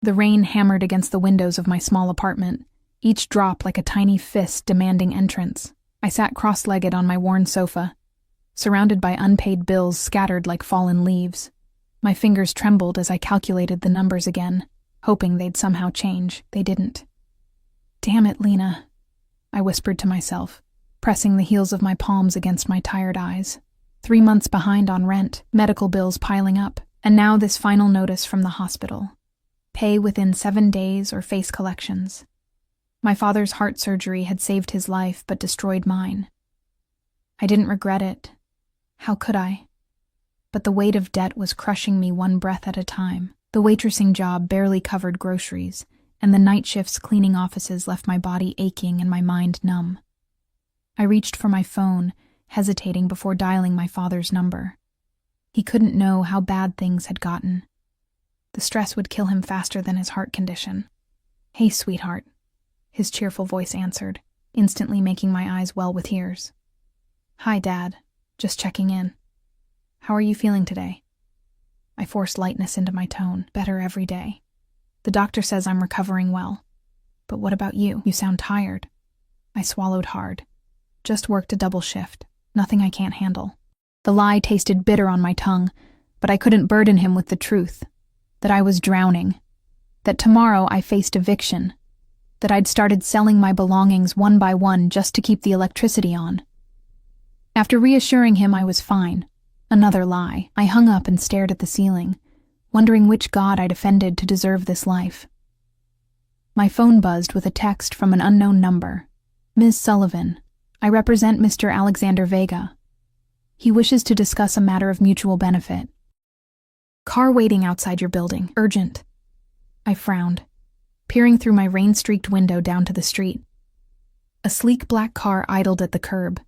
The rain hammered against the windows of my small apartment, each drop like a tiny fist demanding entrance. I sat cross-legged on my worn sofa, surrounded by unpaid bills scattered like fallen leaves. My fingers trembled as I calculated the numbers again, hoping they'd somehow change. They didn't. "Damn it, Lena," I whispered to myself, pressing the heels of my palms against my tired eyes. 3 months behind on rent, medical bills piling up, and now this final notice from the hospital. Pay within 7 days or face collections. My father's heart surgery had saved his life but destroyed mine. I didn't regret it. How could I? But the weight of debt was crushing me one breath at a time. The waitressing job barely covered groceries, and the night shifts cleaning offices left my body aching and my mind numb. I reached for my phone, hesitating before dialing my father's number. He couldn't know how bad things had gotten. The stress would kill him faster than his heart condition. "Hey, sweetheart," his cheerful voice answered, instantly making my eyes well with tears. "Hi, Dad. Just checking in. How are you feeling today?" I forced lightness into my tone. "Better every day. The doctor says I'm recovering well. But what about you? You sound tired." I swallowed hard. "Just worked a double shift. Nothing I can't handle." The lie tasted bitter on my tongue, but I couldn't burden him with the truth. That I was drowning. That tomorrow I faced eviction. That I'd started selling my belongings one by one just to keep the electricity on. After reassuring him I was fine, another lie, I hung up and stared at the ceiling, wondering which god I'd offended to deserve this life. My phone buzzed with a text from an unknown number. "Ms. Sullivan, I represent Mr. Alexander Vega. He wishes to discuss a matter of mutual benefit. Car waiting outside your building. Urgent." I frowned, peering through my rain-streaked window down to the street. A sleek black car idled at the curb,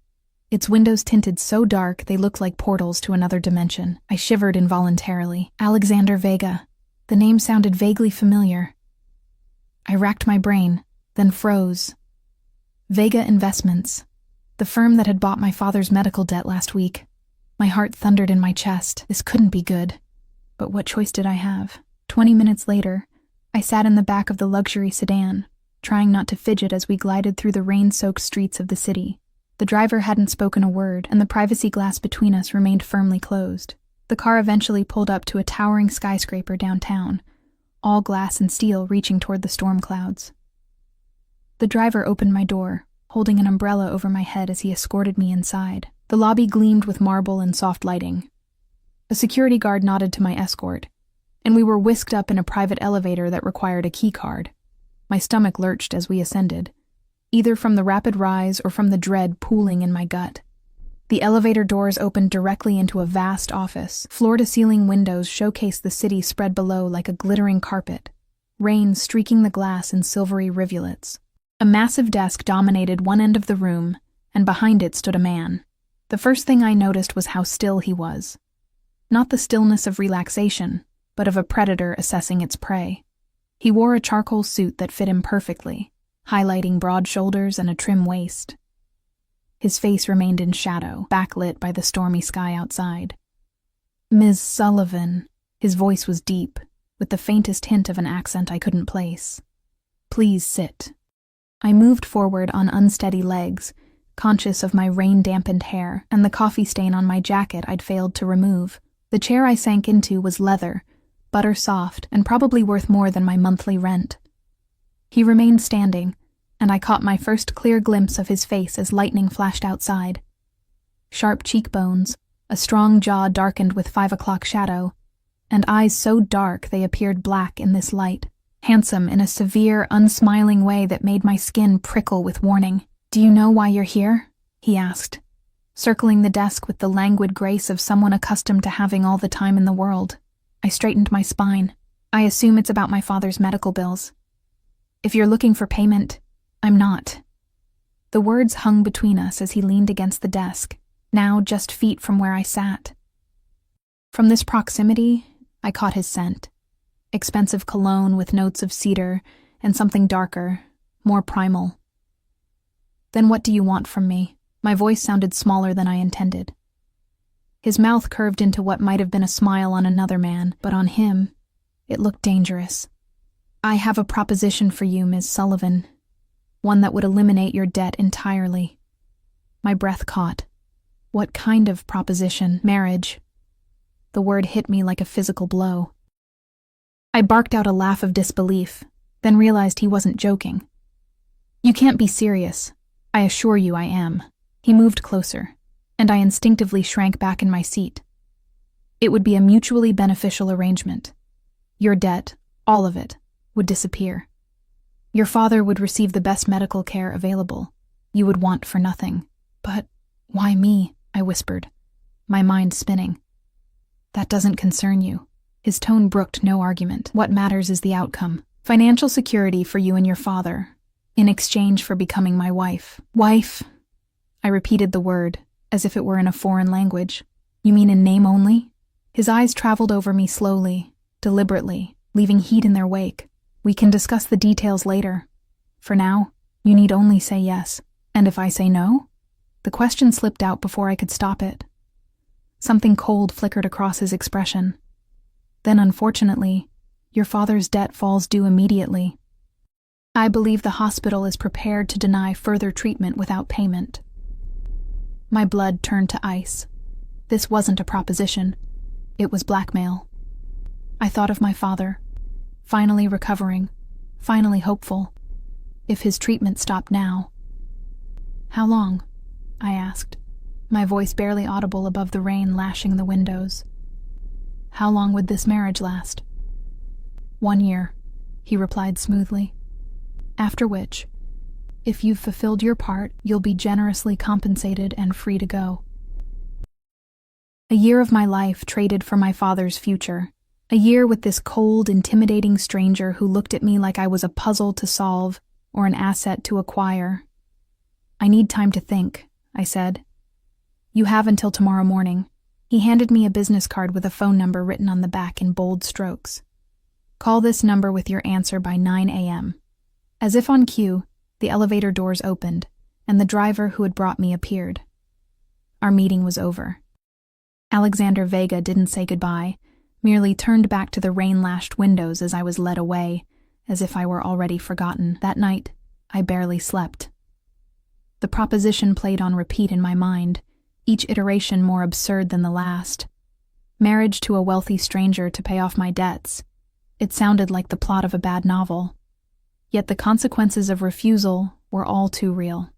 its windows tinted so dark they looked like portals to another dimension. I shivered involuntarily. Alexander Vega. The name sounded vaguely familiar. I racked my brain, then froze. Vega Investments. The firm that had bought my father's medical debt last week. My heart thundered in my chest. This couldn't be good. But what choice did I have? 20 minutes later, I sat in the back of the luxury sedan, trying not to fidget as we glided through the rain-soaked streets of the city. The driver hadn't spoken a word, and the privacy glass between us remained firmly closed. The car eventually pulled up to a towering skyscraper downtown, all glass and steel reaching toward the storm clouds. The driver opened my door, holding an umbrella over my head as he escorted me inside. The lobby gleamed with marble and soft lighting. A security guard nodded to my escort, and we were whisked up in a private elevator that required a key card. My stomach lurched as we ascended, either from the rapid rise or from the dread pooling in my gut. The elevator doors opened directly into a vast office. Floor-to-ceiling windows showcased the city spread below like a glittering carpet, rain streaking the glass in silvery rivulets. A massive desk dominated one end of the room, and behind it stood a man. The first thing I noticed was how still he was. Not the stillness of relaxation, but of a predator assessing its prey. He wore a charcoal suit that fit him perfectly, highlighting broad shoulders and a trim waist. His face remained in shadow, backlit by the stormy sky outside. "Ms. Sullivan," his voice was deep, with the faintest hint of an accent I couldn't place. "Please sit." I moved forward on unsteady legs, conscious of my rain-dampened hair and the coffee stain on my jacket I'd failed to remove. The chair I sank into was leather, butter-soft, and probably worth more than my monthly rent. He remained standing, and I caught my first clear glimpse of his face as lightning flashed outside. Sharp cheekbones, a strong jaw darkened with 5 o'clock shadow, and eyes so dark they appeared black in this light. Handsome in a severe, unsmiling way that made my skin prickle with warning. "Do you know why you're here?" he asked, circling the desk with the languid grace of someone accustomed to having all the time in the world. I straightened my spine. "I assume it's about my father's medical bills. If you're looking for payment, I'm not." The words hung between us as he leaned against the desk, now just feet from where I sat. From this proximity, I caught his scent. Expensive cologne with notes of cedar and something darker, more primal. "Then what do you want from me?" My voice sounded smaller than I intended. His mouth curved into what might have been a smile on another man, but on him, it looked dangerous. "I have a proposition for you, Ms. Sullivan. One that would eliminate your debt entirely." My breath caught. What kind of proposition? Marriage. The word hit me like a physical blow. I barked out a laugh of disbelief, then realized he wasn't joking. "You can't be serious. I assure you I am." He moved closer, and I instinctively shrank back in my seat. "It would be a mutually beneficial arrangement. Your debt, all of it, would disappear. Your father would receive the best medical care available. You would want for nothing." "But why me?" I whispered, my mind spinning. "That doesn't concern you." His tone brooked no argument. "What matters is the outcome. Financial security for you and your father, in exchange for becoming my wife." "Wife?" I repeated the word, as if it were in a foreign language. "You mean in name only?" His eyes traveled over me slowly, deliberately, leaving heat in their wake. "We can discuss the details later. For now, you need only say yes." "And if I say no?" The question slipped out before I could stop it. Something cold flickered across his expression. "Then, unfortunately, your father's debt falls due immediately. I believe the hospital is prepared to deny further treatment without payment." My blood turned to ice. This wasn't a proposition. It was blackmail. I thought of my father, finally recovering, finally hopeful. If his treatment stopped now. "How long?" I asked, my voice barely audible above the rain lashing the windows. "How long would this marriage last?" "1 year," he replied smoothly. "After which, if you've fulfilled your part, you'll be generously compensated and free to go." A year of my life traded for my father's future. A year with this cold, intimidating stranger who looked at me like I was a puzzle to solve or an asset to acquire. "I need time to think," I said. "You have until tomorrow morning." He handed me a business card with a phone number written on the back in bold strokes. "Call this number with your answer by 9 a.m. As if on cue, the elevator doors opened, and the driver who had brought me appeared. Our meeting was over. Alexander Vega didn't say goodbye, merely turned back to the rain-lashed windows as I was led away, as if I were already forgotten. That night, I barely slept. The proposition played on repeat in my mind, each iteration more absurd than the last. Marriage to a wealthy stranger to pay off my debts. It sounded like the plot of a bad novel. Yet the consequences of refusal were all too real.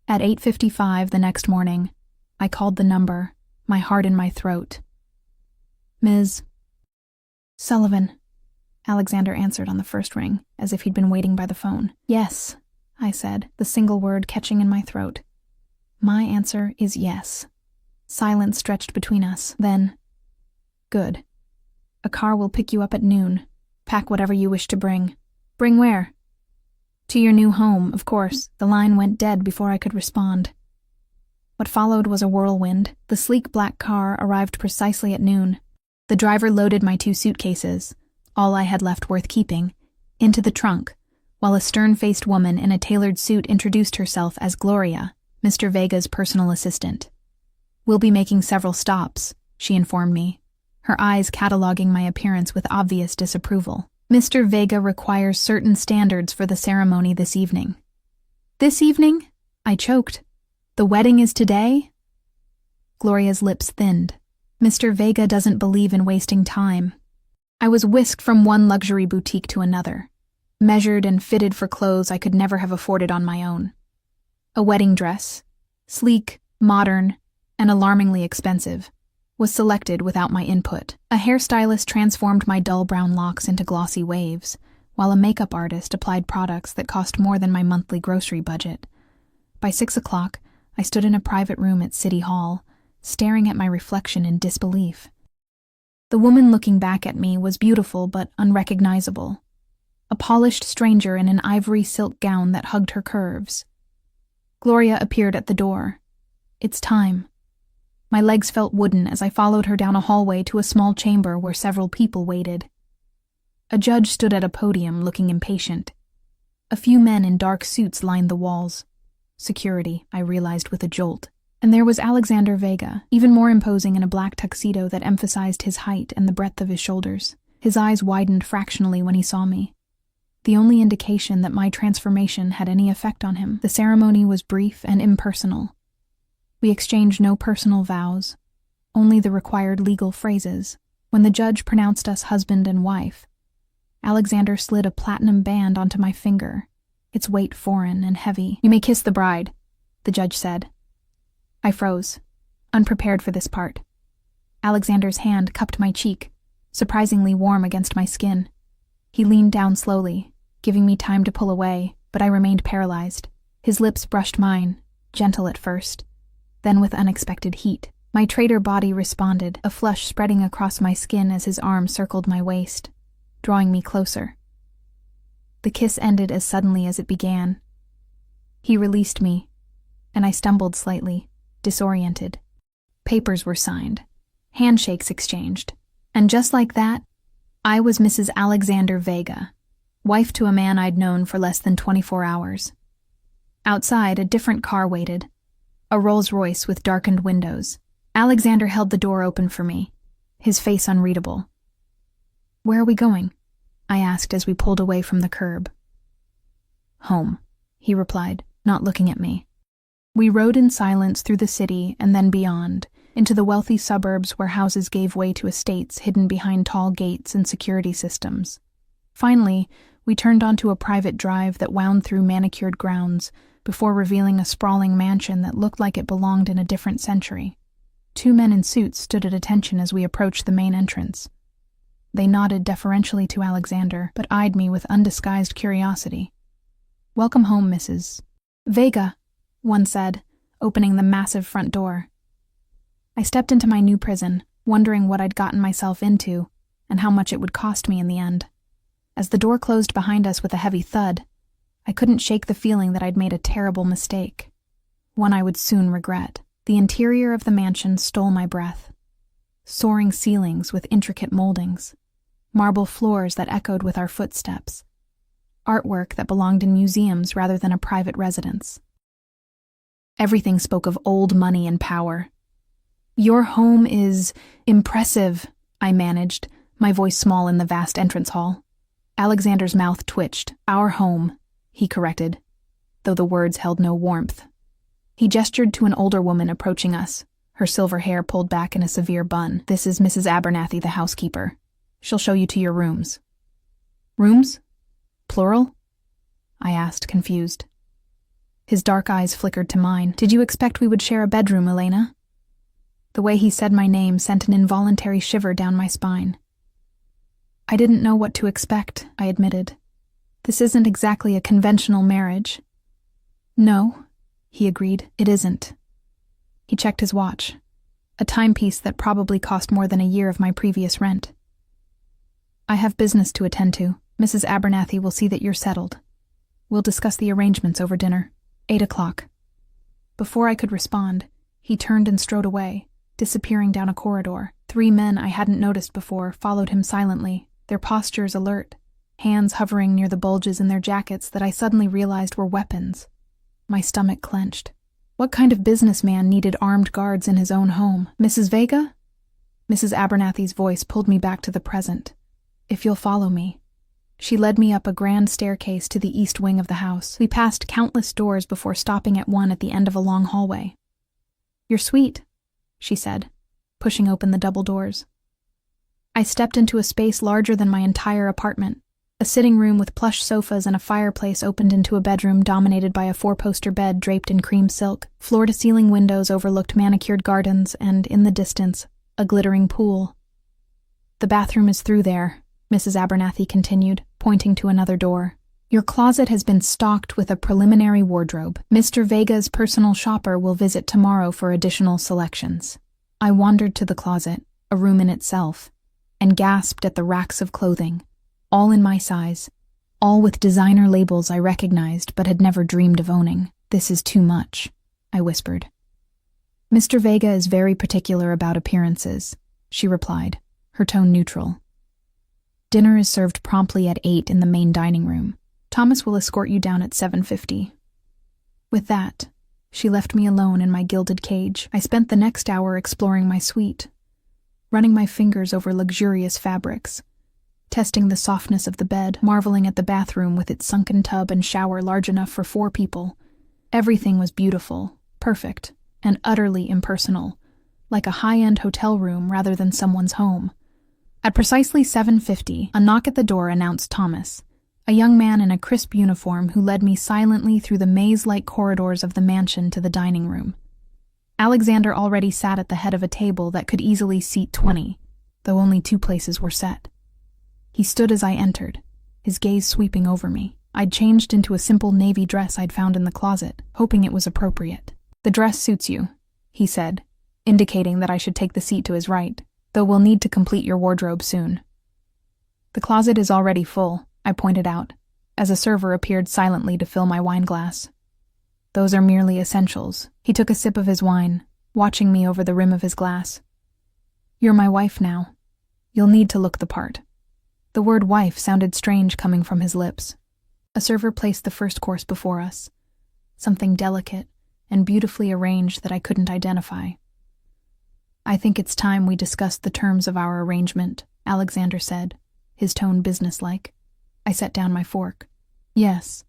At 8:55 the next morning, I called the number, my heart in my throat. "Ms. Sullivan," Alexander answered on the first ring, as if he'd been waiting by the phone. "Yes," I said, the single word catching in my throat. "My answer is yes." Silence stretched between us. Then, "Good. A car will pick you up at noon. Pack whatever you wish to bring." "Bring where?" "To your new home, of course." The line went dead before I could respond. What followed was a whirlwind. The sleek black car arrived precisely at noon. The driver loaded my 2 suitcases, all I had left worth keeping, into the trunk, while a stern-faced woman in a tailored suit introduced herself as Gloria, Mr. Vega's personal assistant. "We'll be making several stops," she informed me, her eyes cataloging my appearance with obvious disapproval. "Mr. Vega requires certain standards for the ceremony this evening." "This evening?" I choked. "The wedding is today?" Gloria's lips thinned. "Mr. Vega doesn't believe in wasting time." I was whisked from one luxury boutique to another, measured and fitted for clothes I could never have afforded on my own. A wedding dress, sleek, modern, and alarmingly expensive, was selected without my input. A hairstylist transformed my dull brown locks into glossy waves, while a makeup artist applied products that cost more than my monthly grocery budget. By 6 o'clock, I stood in a private room at City Hall, staring at my reflection in disbelief. The woman looking back at me was beautiful but unrecognizable. A polished stranger in an ivory silk gown that hugged her curves. Gloria appeared at the door. "It's time." My legs felt wooden as I followed her down a hallway to a small chamber where several people waited. A judge stood at a podium looking impatient. A few men in dark suits lined the walls. Security, I realized with a jolt. And there was Alexander Vega, even more imposing in a black tuxedo that emphasized his height and the breadth of his shoulders. His eyes widened fractionally when he saw me. the only indication that my transformation had any effect on him. The ceremony was brief and impersonal. We exchanged no personal vows, only the required legal phrases. When the judge pronounced us husband and wife, Alexander slid a platinum band onto my finger, its weight foreign and heavy. "You may kiss the bride," the judge said. I froze, unprepared for this part. Alexander's hand cupped my cheek, surprisingly warm against my skin. He leaned down slowly, giving me time to pull away, but I remained paralyzed. His lips brushed mine, gentle at first, then with unexpected heat. My traitor body responded, a flush spreading across my skin as his arm circled my waist, drawing me closer. The kiss ended as suddenly as it began. He released me, and I stumbled slightly, disoriented. Papers were signed, handshakes exchanged, and just like that, I was Mrs. Alexander Vega, wife to a man I'd known for less than 24 hours. Outside, a different car waited, a Rolls-Royce with darkened windows. Alexander held the door open for me, his face unreadable. "Where are we going?" I asked as we pulled away from the curb. "Home," he replied, not looking at me. We rode in silence through the city and then beyond, into the wealthy suburbs where houses gave way to estates hidden behind tall gates and security systems. Finally, we turned onto a private drive that wound through manicured grounds before revealing a sprawling mansion that looked like it belonged in a different century. 2 men in suits stood at attention as we approached the main entrance. They nodded deferentially to Alexander, but eyed me with undisguised curiosity. "Welcome home, Mrs. Vega," one said, opening the massive front door. I stepped into my new prison, wondering what I'd gotten myself into and how much it would cost me in the end. As the door closed behind us with a heavy thud, I couldn't shake the feeling that I'd made a terrible mistake, one I would soon regret. The interior of the mansion stole my breath. Soaring ceilings with intricate moldings, marble floors that echoed with our footsteps, artwork that belonged in museums rather than a private residence. Everything spoke of old money and power. "Your home is impressive," I managed, my voice small in the vast entrance hall. Alexander's mouth twitched. "Our home," he corrected, though the words held no warmth. He gestured to an older woman approaching us, her silver hair pulled back in a severe bun. "This is Mrs. Abernathy, the housekeeper. She'll show you to your rooms." "Rooms? Plural?" I asked, confused. His dark eyes flickered to mine. "Did you expect we would share a bedroom, Elena?" The way he said my name sent an involuntary shiver down my spine. "I didn't know what to expect," I admitted. "This isn't exactly a conventional marriage." "No," he agreed, "it isn't." He checked his watch, a timepiece that probably cost more than a year of my previous rent. "I have business to attend to. Mrs. Abernathy will see that you're settled. We'll discuss the arrangements over dinner. 8 o'clock. Before I could respond, he turned and strode away, disappearing down a corridor. 3 men I hadn't noticed before followed him silently, their postures alert, hands hovering near the bulges in their jackets that I suddenly realized were weapons. My stomach clenched. What kind of businessman needed armed guards in his own home? "Mrs. Vega?" Mrs. Abernathy's voice pulled me back to the present. "If you'll follow me." She led me up a grand staircase to the east wing of the house. We passed countless doors before stopping at one at the end of a long hallway. "You're sweet," she said, pushing open the double doors. I stepped into a space larger than my entire apartment. A sitting room with plush sofas and a fireplace opened into a bedroom dominated by a 4-poster bed draped in cream silk. Floor-to-ceiling windows overlooked manicured gardens and, in the distance, a glittering pool. "The bathroom is through there," Mrs. Abernathy continued, pointing to another door. "Your closet has been stocked with a preliminary wardrobe. Mr. Vega's personal shopper will visit tomorrow for additional selections." I wandered to the closet, a room in itself, and gasped at the racks of clothing, all in my size, all with designer labels I recognized but had never dreamed of owning. "This is too much," I whispered. "Mr. Vega is very particular about appearances," she replied, her tone neutral. "Dinner is served promptly at 8 in the main dining room. Thomas will escort you down at 7:50. With that, she left me alone in my gilded cage. I spent the next hour exploring my suite, running my fingers over luxurious fabrics, testing the softness of the bed, marveling at the bathroom with its sunken tub and shower large enough for 4 people. Everything was beautiful, perfect, and utterly impersonal, like a high-end hotel room rather than someone's home. At precisely 7:50, a knock at the door announced Thomas, a young man in a crisp uniform who led me silently through the maze-like corridors of the mansion to the dining room. Alexander already sat at the head of a table that could easily seat 20, though only 2 places were set. He stood as I entered, his gaze sweeping over me. I'd changed into a simple navy dress I'd found in the closet, hoping it was appropriate. "The dress suits you," he said, indicating that I should take the seat to his right, "though we'll need to complete your wardrobe soon." "The closet is already full," I pointed out, as a server appeared silently to fill my wineglass. "Those are merely essentials." He took a sip of his wine, watching me over the rim of his glass. "You're my wife now. You'll need to look the part." The word wife sounded strange coming from his lips. A server placed the first course before us, something delicate and beautifully arranged that I couldn't identify. "I think it's time we discussed the terms of our arrangement," Alexander said, his tone businesslike. I set down my fork. "Yes.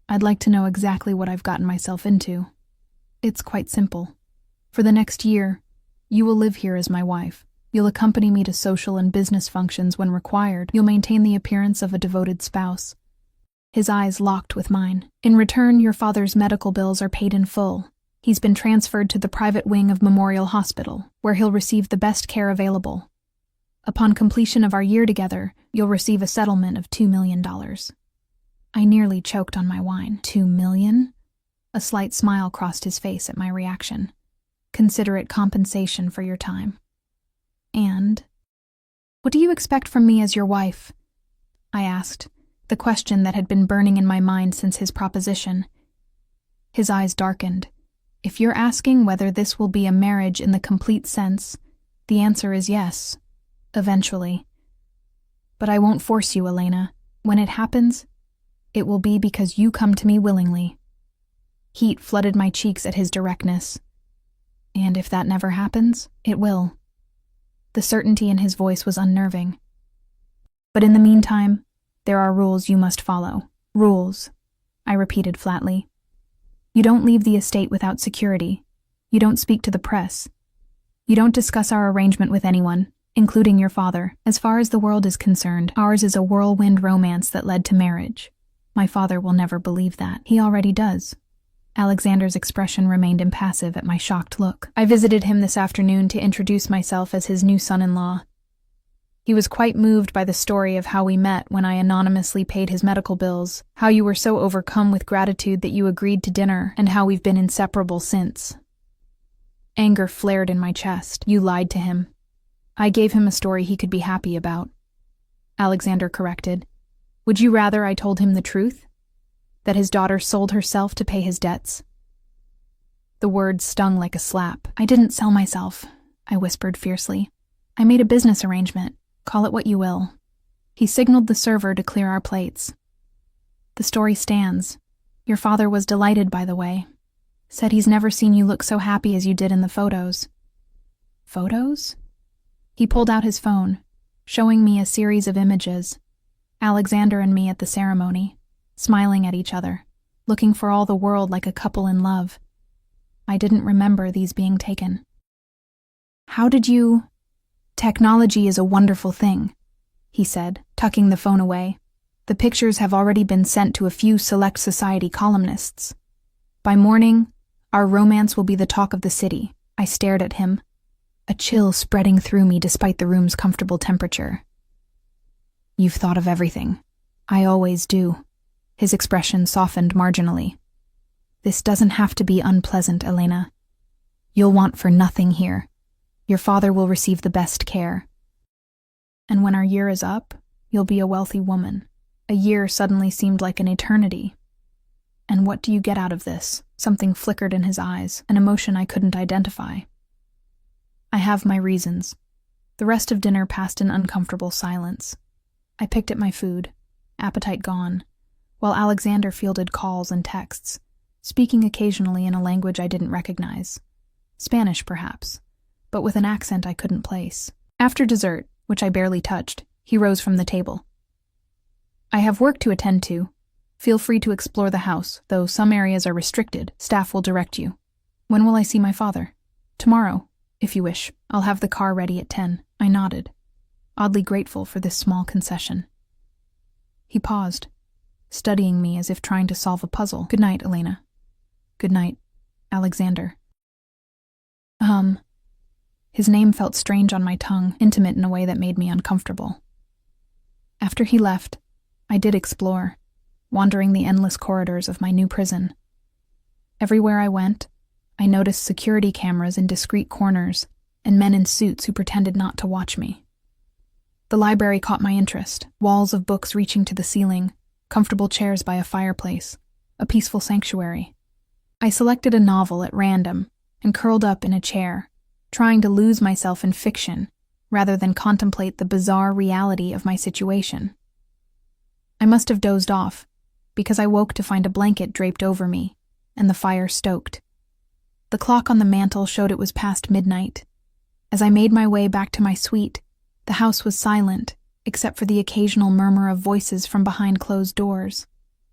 I'd like to know exactly what I've gotten myself into. It's quite simple. For the next year, you will live here as my wife. You'll accompany me to social and business functions when required. You'll maintain the appearance of a devoted spouse." His eyes locked with mine. "In return, your father's medical bills are paid in full. He's been transferred to the private wing of Memorial Hospital, where he'll receive the best care available. Upon completion of our year together, you'll receive a settlement of $2 million. I nearly choked on my wine. $2 million? A slight smile crossed his face at my reaction. "Consider it compensation for your time." "And what do you expect from me as your wife?" I asked, the question that had been burning in my mind since his proposition. His eyes darkened. "If you're asking whether this will be a marriage in the complete sense, the answer is yes, eventually. But I won't force you, Elena. When it happens, it will be because you come to me willingly." Heat flooded my cheeks at his directness. "And if that never happens, it will." The certainty in his voice was unnerving. "But in the meantime, there are rules you must follow." "Rules," I repeated flatly. "You don't leave the estate without security. You don't speak to the press. You don't discuss our arrangement with anyone, including your father. As far as the world is concerned, ours is a whirlwind romance that led to marriage. My father will never believe that. He already does." Alexander's expression remained impassive at my shocked look. "I visited him this afternoon to introduce myself as his new son-in-law. He was quite moved by the story of how we met when I anonymously paid his medical bills, how you were so overcome with gratitude that you agreed to dinner, and how we've been inseparable since." Anger flared in my chest. "You lied to him." "I gave him a story he could be happy about," Alexander corrected. "Would you rather I told him the truth? That his daughter sold herself to pay his debts?" The words stung like a slap. "I didn't sell myself," I whispered fiercely. "I made a business arrangement. Call it what you will." He signaled the server to clear our plates. "The story stands. Your father was delighted, by the way. Said he's never seen you look so happy as you did in the photos." "Photos?" He pulled out his phone, showing me a series of images. Alexander and me at the ceremony, smiling at each other, looking for all the world like a couple in love. I didn't remember these being taken. "How did you—" "Technology is a wonderful thing," he said, tucking the phone away. "The pictures have already been sent to a few select society columnists. By morning, our romance will be the talk of the city." I stared at him, a chill spreading through me despite the room's comfortable temperature. "You've thought of everything." "I always do." His expression softened marginally. "This doesn't have to be unpleasant, Elena. You'll want for nothing here. Your father will receive the best care. And when our year is up, you'll be a wealthy woman." A year suddenly seemed like an eternity. "And what do you get out of this?" Something flickered in his eyes, an emotion I couldn't identify. "I have my reasons." The rest of dinner passed in uncomfortable silence. I picked at my food, appetite gone, while Alexander fielded calls and texts, speaking occasionally in a language I didn't recognize. Spanish, perhaps, but with an accent I couldn't place. After dessert, which I barely touched, He rose from the table. I have work to attend to. Feel free to explore the house, though some areas are restricted. Staff will direct you. When will I see my father? Tomorrow, if you wish. I'll have the car ready at 10. I nodded, oddly grateful for this small concession. He paused, studying me as if trying to solve a puzzle. Good night, Elena. Good night, Alexander. His name felt strange on my tongue, intimate in a way that made me uncomfortable. After he left, I did explore, wandering the endless corridors of my new prison. Everywhere I went, I noticed security cameras in discreet corners and men in suits who pretended not to watch me. The library caught my interest, walls of books reaching to the ceiling, comfortable chairs by a fireplace, a peaceful sanctuary. I selected a novel at random and curled up in a chair, trying to lose myself in fiction rather than contemplate the bizarre reality of my situation. I must have dozed off, because I woke to find a blanket draped over me and the fire stoked. The clock on the mantel showed it was past midnight. As I made my way back to my suite, the house was silent, except for the occasional murmur of voices from behind closed doors.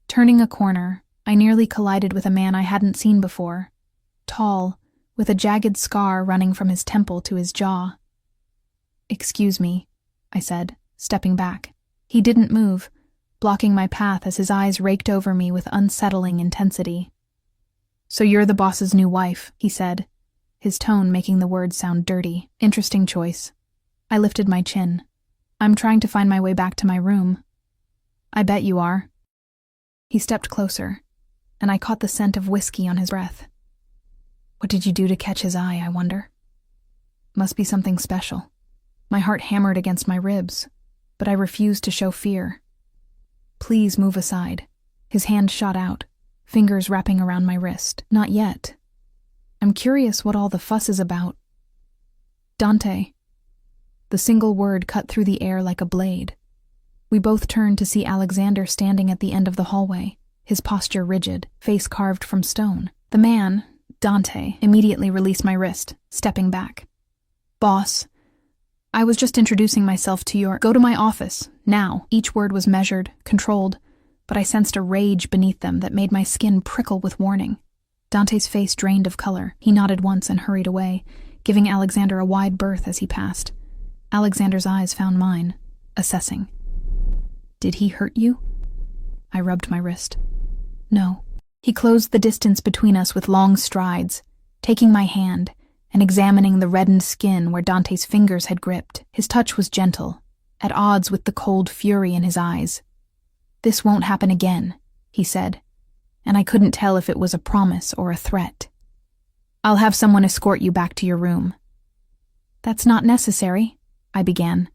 Turning a corner, I nearly collided with a man I hadn't seen before, tall, with a jagged scar running from his temple to his jaw. "Excuse me," I said, stepping back. He didn't move, blocking my path as his eyes raked over me with unsettling intensity. "So you're the boss's new wife," he said, his tone making the words sound dirty. "Interesting choice." I lifted my chin. "I'm trying to find my way back to my room." "I bet you are." He stepped closer, and I caught the scent of whiskey on his breath. What did you do to catch his eye, I wonder? Must be something special. My heart hammered against my ribs, but I refused to show fear. "Please move aside." His hand shot out, fingers wrapping around my wrist. "Not yet. I'm curious what all the fuss is about." "Dante." The single word cut through the air like a blade. We both turned to see Alexander standing at the end of the hallway, his posture rigid, face carved from stone. The man, Dante, immediately released my wrist, stepping back. "Boss, I was just introducing myself to your— Go to my office, now." Each word was measured, controlled, but I sensed a rage beneath them that made my skin prickle with warning. Dante's face drained of color. He nodded once and hurried away, giving Alexander a wide berth as he passed. Alexander's eyes found mine, assessing. "Did he hurt you?" I rubbed my wrist. "No." He closed the distance between us with long strides, taking my hand and examining the reddened skin where Dante's fingers had gripped. His touch was gentle, at odds with the cold fury in his eyes. "This won't happen again," he said, and I couldn't tell if it was a promise or a threat. "I'll have someone escort you back to your room." "That's not necessary," I began.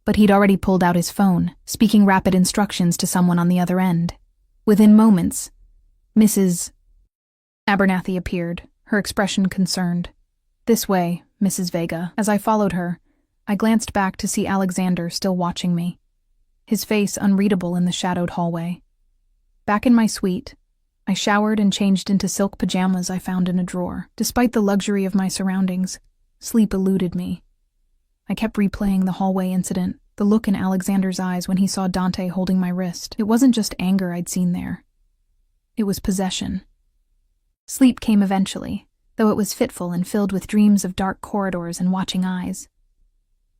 But he'd already pulled out his phone, speaking rapid instructions to someone on the other end. Within moments, Mrs. Abernathy appeared, her expression concerned. "This way, Mrs. Vega." As I followed her, I glanced back to see Alexander still watching me, his face unreadable in the shadowed hallway. Back in my suite, I showered and changed into silk pajamas I found in a drawer. Despite the luxury of my surroundings, sleep eluded me. I kept replaying the hallway incident, the look in Alexander's eyes when he saw Dante holding my wrist. It wasn't just anger I'd seen there. It was possession. Sleep came eventually, though it was fitful and filled with dreams of dark corridors and watching eyes.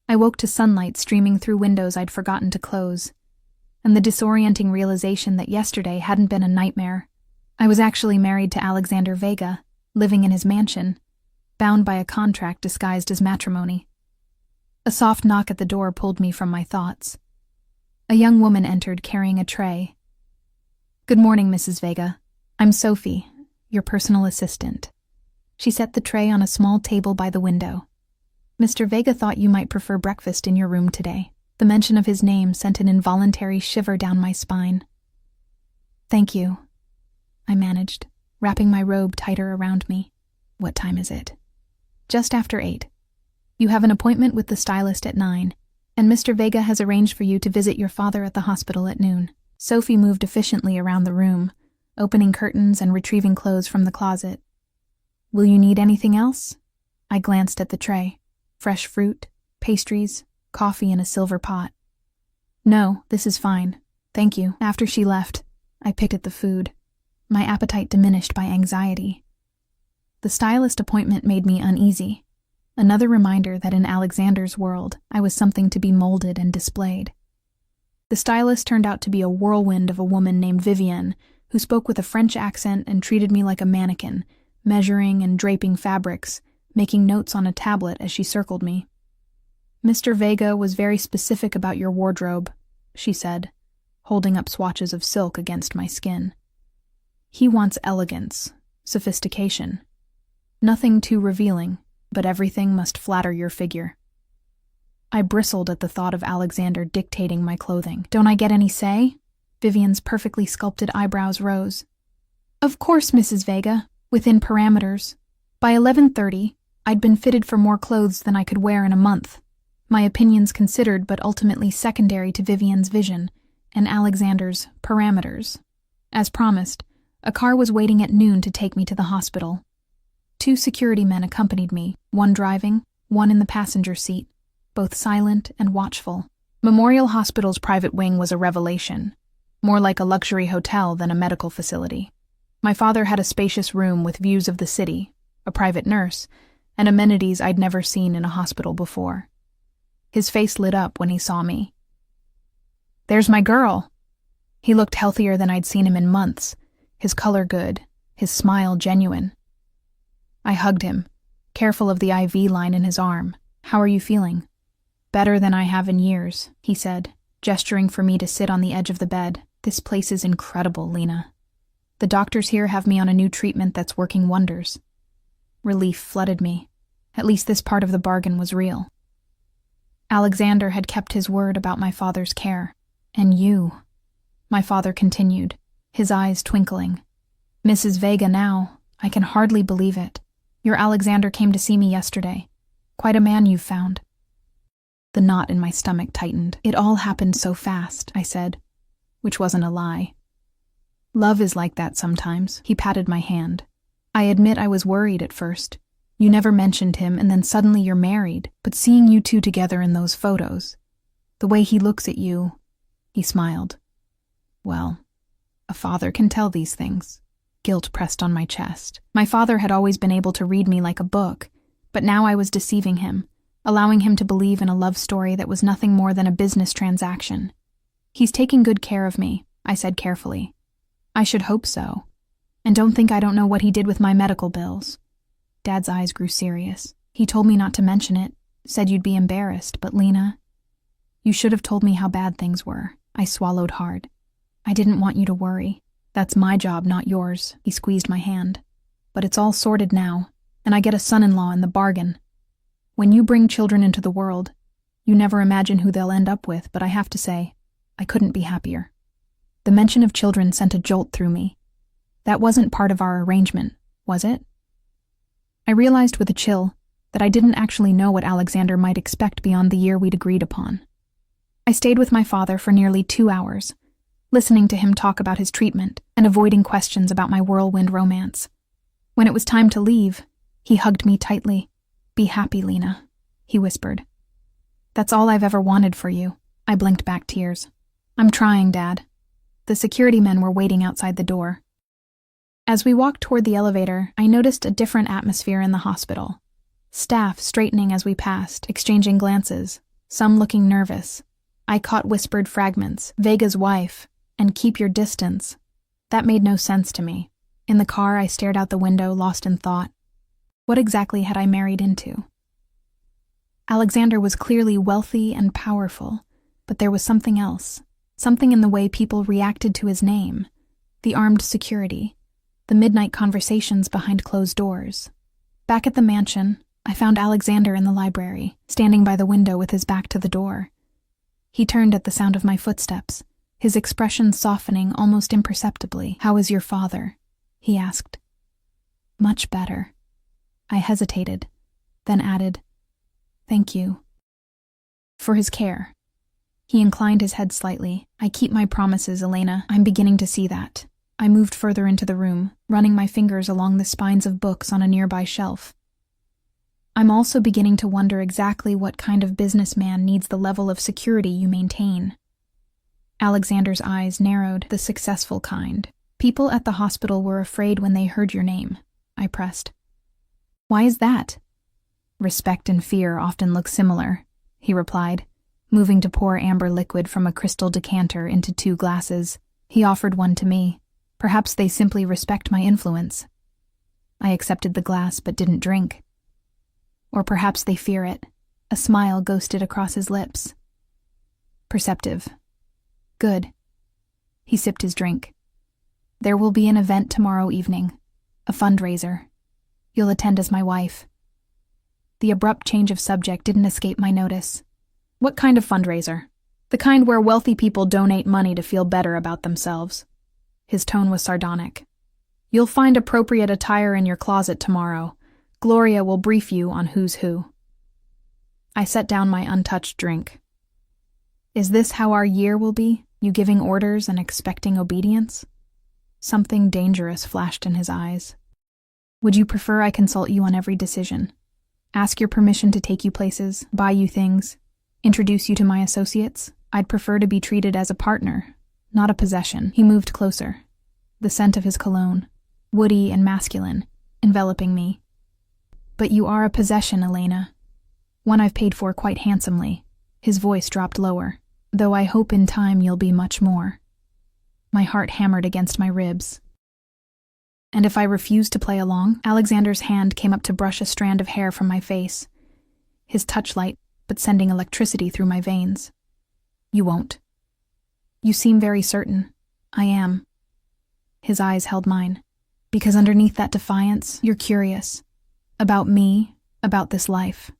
I woke to sunlight streaming through windows I'd forgotten to close, and the disorienting realization that yesterday hadn't been a nightmare. I was actually married to Alexander Vega, living in his mansion, bound by a contract disguised as matrimony. A soft knock at the door pulled me from my thoughts. A young woman entered carrying a tray. "Good morning, Mrs. Vega. I'm Sophie, your personal assistant." She set the tray on a small table by the window. "Mr. Vega thought you might prefer breakfast in your room today." The mention of his name sent an involuntary shiver down my spine. "Thank you," I managed, wrapping my robe tighter around me. "What time is it?" "Just after 8. You have an appointment with the stylist at 9, and Mr. Vega has arranged for you to visit your father at the hospital at noon." Sophie moved efficiently around the room, opening curtains and retrieving clothes from the closet. "Will you need anything else?" I glanced at the tray. Fresh fruit, pastries, coffee in a silver pot. No, this is fine. Thank you. After she left, I picked at the food. My appetite diminished by anxiety. The stylist appointment made me uneasy. Another reminder that in Alexander's world, I was something to be molded and displayed. The stylist turned out to be a whirlwind of a woman named Vivienne, who spoke with a French accent and treated me like a mannequin, measuring and draping fabrics, making notes on a tablet as she circled me. "Mr. Vega was very specific about your wardrobe," she said, holding up swatches of silk against my skin. "He wants elegance, sophistication. Nothing too revealing, but everything must flatter your figure." I bristled at the thought of Alexander dictating my clothing. "Don't I get any say?" Vivian's perfectly sculpted eyebrows rose. "Of course, Mrs. Vega, within parameters. By 11:30, I'd been fitted for more clothes than I could wear in a month. My opinions considered but ultimately secondary to Vivian's vision and Alexander's parameters. As promised, a car was waiting at noon to take me to the hospital. 2 security men accompanied me, one driving, one in the passenger seat, both silent and watchful. Memorial Hospital's private wing was a revelation, more like a luxury hotel than a medical facility. My father had a spacious room with views of the city, a private nurse, and amenities I'd never seen in a hospital before. His face lit up when he saw me. "There's my girl." He looked healthier than I'd seen him in months, his color good, his smile genuine. I hugged him, careful of the IV line in his arm. "How are you feeling?" "Better than I have in years," he said, gesturing for me to sit on the edge of the bed. "This place is incredible, Lena. The doctors here have me on a new treatment that's working wonders." Relief flooded me. At least this part of the bargain was real. Alexander had kept his word about my father's care. "And you," my father continued, his eyes twinkling. "Mrs. Vega now, I can hardly believe it. Your Alexander came to see me yesterday. Quite a man you've found." The knot in my stomach tightened. "It all happened so fast," I said, which wasn't a lie. "Love is like that sometimes." He patted my hand. "I admit I was worried at first. You never mentioned him, and then suddenly you're married. But seeing you two together in those photos, the way he looks at you," he smiled. "Well, a father can tell these things." Guilt pressed on my chest. My father had always been able to read me like a book, but now I was deceiving him, allowing him to believe in a love story that was nothing more than a business transaction. "He's taking good care of me," I said carefully. "I should hope so. And don't think I don't know what he did with my medical bills." Dad's eyes grew serious. "He told me not to mention it, said you'd be embarrassed, but Lena, you should have told me how bad things were." I swallowed hard. "I didn't want you to worry. That's my job, not yours." He squeezed my hand. "But it's all sorted now, and I get a son-in-law in the bargain. When you bring children into the world, you never imagine who they'll end up with, but I have to say, I couldn't be happier." The mention of children sent a jolt through me. That wasn't part of our arrangement, was it? I realized with a chill that I didn't actually know what Alexander might expect beyond the year we'd agreed upon. I stayed with my father for nearly 2 hours, listening to him talk about his treatment and avoiding questions about my whirlwind romance. When it was time to leave, he hugged me tightly. "Be happy, Lena," he whispered. "That's all I've ever wanted for you." I blinked back tears. "I'm trying, Dad." The security men were waiting outside the door. As we walked toward the elevator, I noticed a different atmosphere in the hospital. Staff straightening as we passed, exchanging glances, some looking nervous. I caught whispered fragments, "Vega's wife," and "keep your distance." That made no sense to me. In the car, I stared out the window, lost in thought. What exactly had I married into? Alexander was clearly wealthy and powerful, but there was something else. Something in the way people reacted to his name. The armed security. The midnight conversations behind closed doors. Back at the mansion, I found Alexander in the library, standing by the window with his back to the door. He turned at the sound of my footsteps, his expression softening almost imperceptibly. "How is your father?" he asked. "Much better." I hesitated, then added, "Thank you for his care." He inclined his head slightly. "I keep my promises, Elena. I'm beginning to see that." I moved further into the room, running my fingers along the spines of books on a nearby shelf. "I'm also beginning to wonder exactly what kind of businessman needs the level of security you maintain." Alexander's eyes narrowed, the successful kind. People at the hospital were afraid when they heard your name, I pressed. Why is that? Respect and fear often look similar, he replied, moving to pour amber liquid from a crystal decanter into 2 glasses. He offered one to me. Perhaps they simply respect my influence. I accepted the glass but didn't drink. Or perhaps they fear it. A smile ghosted across his lips. Perceptive. Good. He sipped his drink. There will be an event tomorrow evening. A fundraiser. You'll attend as my wife. The abrupt change of subject didn't escape my notice. What kind of fundraiser? The kind where wealthy people donate money to feel better about themselves. His tone was sardonic. You'll find appropriate attire in your closet tomorrow. Gloria will brief you on who's who. I set down my untouched drink. Is this how our year will be? You giving orders and expecting obedience? Something dangerous flashed in his eyes. Would you prefer I consult you on every decision? Ask your permission to take you places, buy you things, introduce you to my associates? I'd prefer to be treated as a partner, not a possession. He moved closer. The scent of his cologne, woody and masculine, enveloping me. But you are a possession, Elena. One I've paid for quite handsomely. His voice dropped lower, though I hope in time you'll be much more. My heart hammered against my ribs. And if I refused to play along? Alexander's hand came up to brush a strand of hair from my face. His touch light, but sending electricity through my veins. You won't. You seem very certain. I am. His eyes held mine. Because underneath that defiance, you're curious. About me, about this life.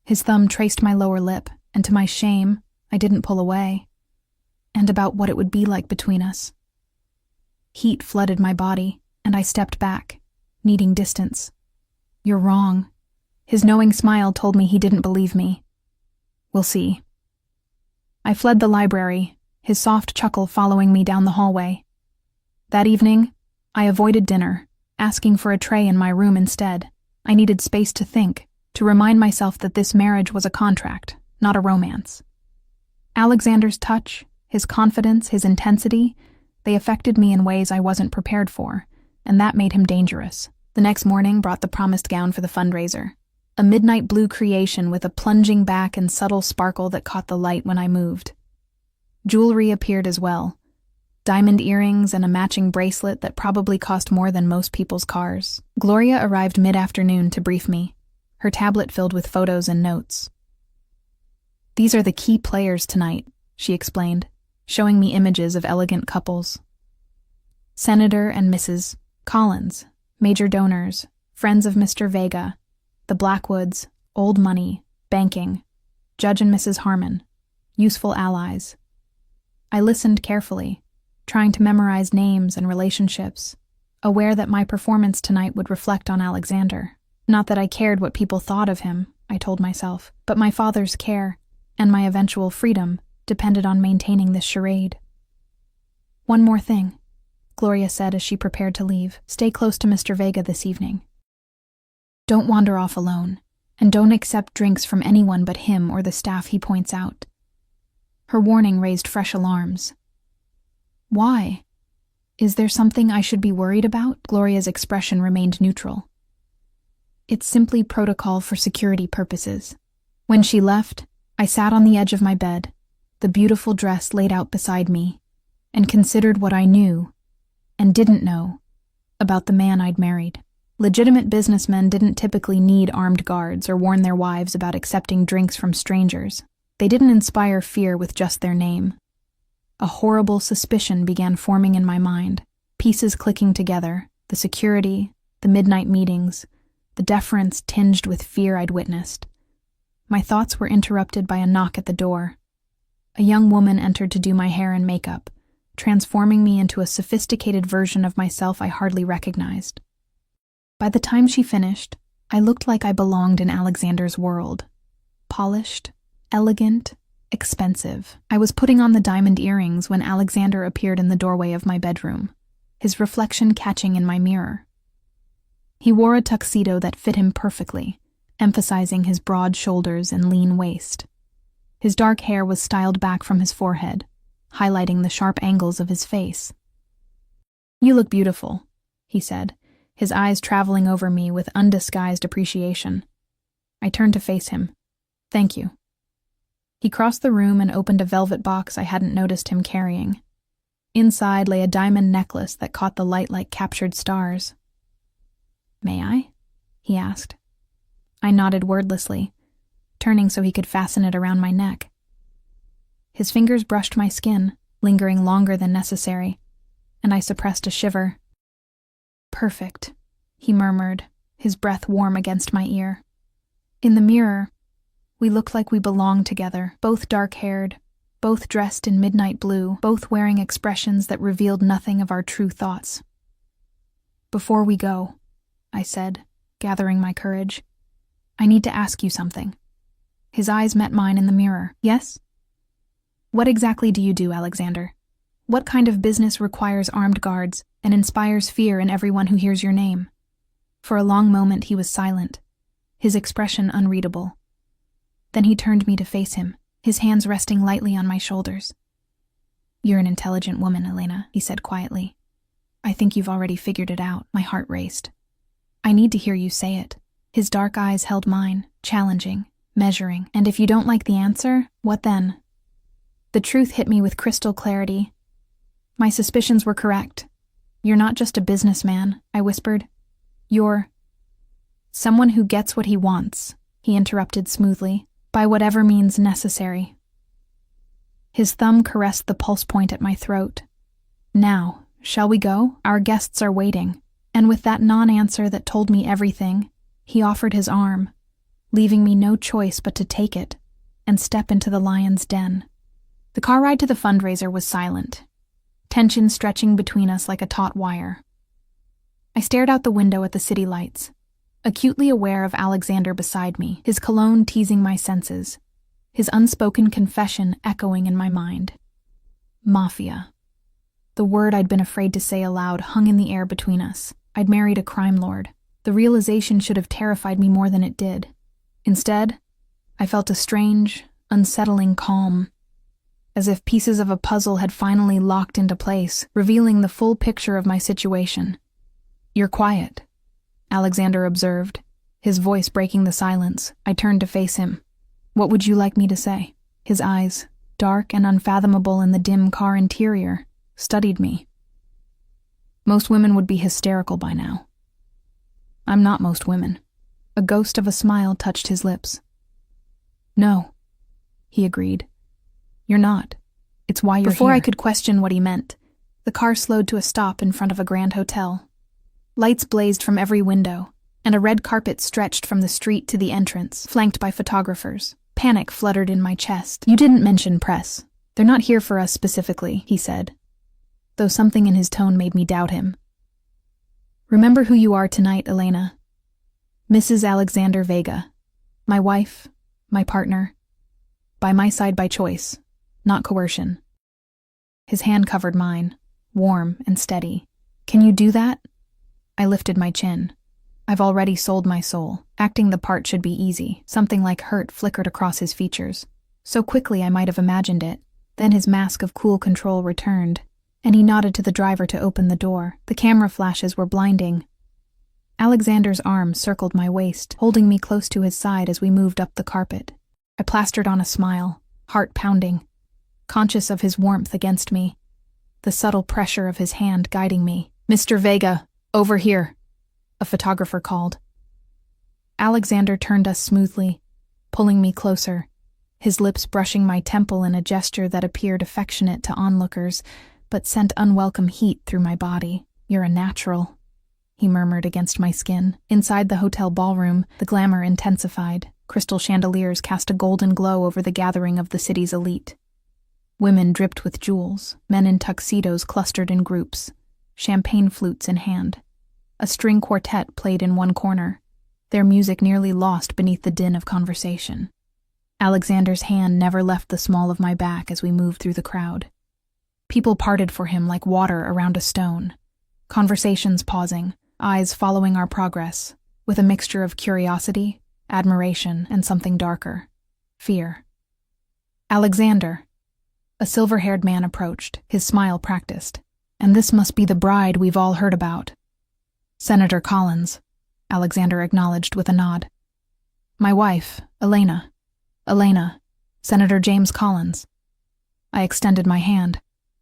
His thumb traced my lower lip, and to my shame, I didn't pull away. And about what it would be like between us. Heat flooded my body, and I stepped back, needing distance. You're wrong. His knowing smile told me he didn't believe me. We'll see. I fled the library, his soft chuckle following me down the hallway. That evening, I avoided dinner, asking for a tray in my room instead. I needed space to think, to remind myself that this marriage was a contract, not a romance. Alexander's touch, his confidence, his intensity, they affected me in ways I wasn't prepared for, and that made him dangerous. The next morning brought the promised gown for the fundraiser. A midnight blue creation with a plunging back and subtle sparkle that caught the light when I moved. Jewelry appeared as well. Diamond earrings and a matching bracelet that probably cost more than most people's cars. Gloria arrived mid-afternoon to brief me, her tablet filled with photos and notes. These are the key players tonight, she explained, showing me images of elegant couples. Senator and Mrs. Collins, major donors, friends of Mr. Vega, the Blackwoods, old money, banking, Judge and Mrs. Harmon, useful allies. I listened carefully, trying to memorize names and relationships, aware that my performance tonight would reflect on Alexander. Not that I cared what people thought of him, I told myself, but my father's care, and my eventual freedom, depended on maintaining this charade. One more thing, Gloria said as she prepared to leave. Stay close to Mr. Vega this evening. Don't wander off alone, and don't accept drinks from anyone but him or the staff he points out. Her warning raised fresh alarms. Why? Is there something I should be worried about? Gloria's expression remained neutral. It's simply protocol for security purposes. When she left, I sat on the edge of my bed, the beautiful dress laid out beside me, and considered what I knew, and didn't know, about the man I'd married. Legitimate businessmen didn't typically need armed guards or warn their wives about accepting drinks from strangers. They didn't inspire fear with just their name. A horrible suspicion began forming in my mind, pieces clicking together, the security, the midnight meetings, the deference tinged with fear I'd witnessed. My thoughts were interrupted by a knock at the door. A young woman entered to do my hair and makeup, transforming me into a sophisticated version of myself I hardly recognized. By the time she finished, I looked like I belonged in Alexander's world. Polished, elegant, expensive. I was putting on the diamond earrings when Alexander appeared in the doorway of my bedroom, his reflection catching in my mirror. He wore a tuxedo that fit him perfectly, emphasizing his broad shoulders and lean waist. His dark hair was styled back from his forehead, highlighting the sharp angles of his face. "You look beautiful," he said, his eyes traveling over me with undisguised appreciation. I turned to face him. "Thank you." He crossed the room and opened a velvet box I hadn't noticed him carrying. Inside lay a diamond necklace that caught the light like captured stars. "May I?" he asked. I nodded wordlessly, turning so he could fasten it around my neck. His fingers brushed my skin, lingering longer than necessary, and I suppressed a shiver. "Perfect," he murmured, his breath warm against my ear. In the mirror, we looked like we belonged together, both dark-haired, both dressed in midnight blue, both wearing expressions that revealed nothing of our true thoughts. "Before we go," I said, gathering my courage, "I need to ask you something." His eyes met mine in the mirror. "Yes?" "What exactly do you do, Alexander? What kind of business requires armed guards and inspires fear in everyone who hears your name?" For a long moment he was silent, his expression unreadable. Then he turned me to face him, his hands resting lightly on my shoulders. "You're an intelligent woman, Elena," he said quietly. "I think you've already figured it out." My heart raced. "I need to hear you say it." His dark eyes held mine, challenging, measuring. "And if you don't like the answer, what then?" The truth hit me with crystal clarity. My suspicions were correct. "You're not just a businessman," I whispered. "You're someone who gets what he wants," he interrupted smoothly, "by whatever means necessary." His thumb caressed the pulse point at my throat. "Now, shall we go? Our guests are waiting." And with that non-answer that told me everything, he offered his arm, leaving me no choice but to take it and step into the lion's den. The car ride to the fundraiser was silent, tension stretching between us like a taut wire. I stared out the window at the city lights, acutely aware of Alexander beside me, his cologne teasing my senses, his unspoken confession echoing in my mind. Mafia. The word I'd been afraid to say aloud hung in the air between us. I'd married a crime lord. The realization should have terrified me more than it did. Instead, I felt a strange, unsettling calm, as if pieces of a puzzle had finally locked into place, revealing the full picture of my situation. "You're quiet," Alexander observed, his voice breaking the silence. I turned to face him. "What would you like me to say?" His eyes, dark and unfathomable in the dim car interior, studied me. "Most women would be hysterical by now." "I'm not most women." A ghost of a smile touched his lips. "No," he agreed. "You're not. It's why you're here." Before I could question what he meant, the car slowed to a stop in front of a grand hotel. Lights blazed from every window, and a red carpet stretched from the street to the entrance, flanked by photographers. Panic fluttered in my chest. "You didn't mention press. They're not here for us specifically," he said, though something in his tone made me doubt him. "Remember who you are tonight, Elena. Mrs. Alexander Vega. My wife, my partner. By my side by choice, not coercion." His hand covered mine, warm and steady. "Can you do that?" I lifted my chin. I've already sold my soul. Acting the part should be easy. Something like hurt flickered across his features. So quickly I might have imagined it. Then his mask of cool control returned, and he nodded to the driver to open the door. The camera flashes were blinding. Alexander's arm circled my waist, holding me close to his side as we moved up the carpet. I plastered on a smile, heart pounding, conscious of his warmth against me, the subtle pressure of his hand guiding me. "Mr. Vega, over here," a photographer called. Alexander turned us smoothly, pulling me closer, his lips brushing my temple in a gesture that appeared affectionate to onlookers, but sent unwelcome heat through my body. "You're a natural," he murmured against my skin. Inside the hotel ballroom, the glamour intensified. Crystal chandeliers cast a golden glow over the gathering of the city's elite. Women dripped with jewels, men in tuxedos clustered in groups, champagne flutes in hand. A string quartet played in one corner, their music nearly lost beneath the din of conversation. Alexander's hand never left the small of my back as we moved through the crowd. People parted for him like water around a stone, conversations pausing, eyes following our progress, with a mixture of curiosity, admiration, and something darker, fear. "Alexander," A silver-haired man approached, his smile practiced. "And this must be the bride we've all heard about." "Senator Collins," Alexander acknowledged with a nod. "My wife, Elena. Elena, Senator James Collins." I extended my hand.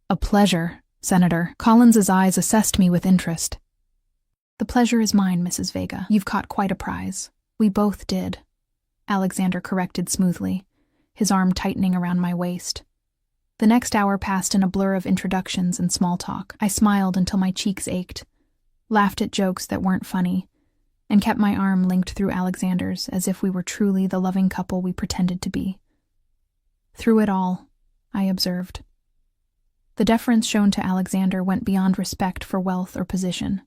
"A pleasure, Senator." Collins's eyes assessed me with interest. "The pleasure is mine, Mrs. Vega. You've caught quite a prize." "We both did," Alexander corrected smoothly, his arm tightening around my waist. The next hour passed in a blur of introductions and small talk. I smiled until my cheeks ached, laughed at jokes that weren't funny, and kept my arm linked through Alexander's as if we were truly the loving couple we pretended to be. Through it all, I observed. The deference shown to Alexander went beyond respect for wealth or position.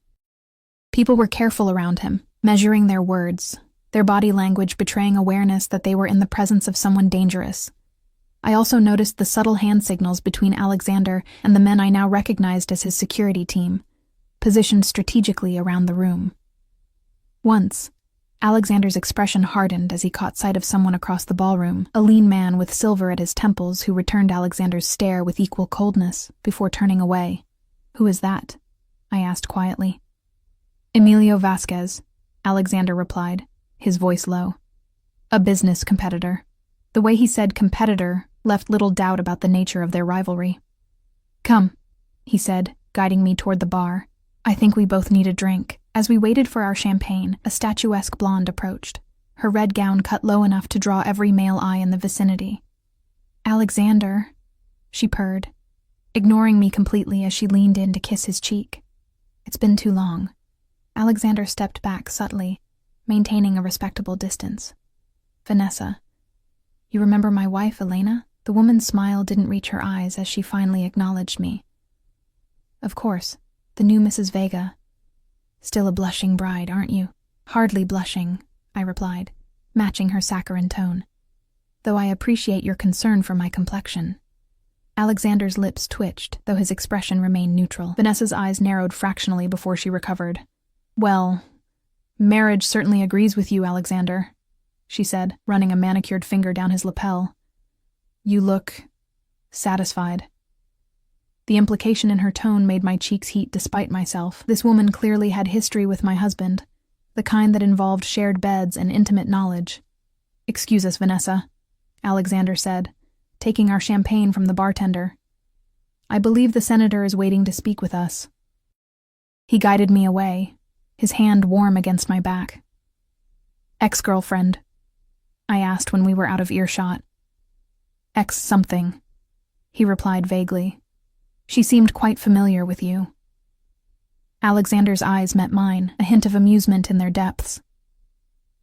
People were careful around him, measuring their words, their body language betraying awareness that they were in the presence of someone dangerous. I also noticed the subtle hand signals between Alexander and the men I now recognized as his security team, positioned strategically around the room. Once, Alexander's expression hardened as he caught sight of someone across the ballroom, a lean man with silver at his temples who returned Alexander's stare with equal coldness before turning away. "Who is that?" I asked quietly. "Emilio Vasquez," Alexander replied, his voice low. "A business competitor." The way he said competitor left little doubt about the nature of their rivalry. "Come," he said, guiding me toward the bar. "I think we both need a drink." As we waited for our champagne, a statuesque blonde approached, her red gown cut low enough to draw every male eye in the vicinity. "Alexander," she purred, ignoring me completely as she leaned in to kiss his cheek. "It's been too long." Alexander stepped back subtly, maintaining a respectable distance. "Vanessa, you remember my wife, Elena?" The woman's smile didn't reach her eyes as she finally acknowledged me. "Of course, the new Mrs. Vega. Still a blushing bride, aren't you?" "Hardly blushing," I replied, matching her saccharine tone. "Though I appreciate your concern for my complexion." Alexander's lips twitched, though his expression remained neutral. Vanessa's eyes narrowed fractionally before she recovered. "Well, marriage certainly agrees with you, Alexander," she said, running a manicured finger down his lapel. "You look satisfied." The implication in her tone made my cheeks heat despite myself. This woman clearly had history with my husband, the kind that involved shared beds and intimate knowledge. "Excuse us, Vanessa," Alexander said, taking our champagne from the bartender. "I believe the senator is waiting to speak with us." He guided me away, his hand warm against my back. "Ex-girlfriend?" I asked when we were out of earshot. "Ex-something," he replied vaguely. "She seemed quite familiar with you." Alexander's eyes met mine, a hint of amusement in their depths.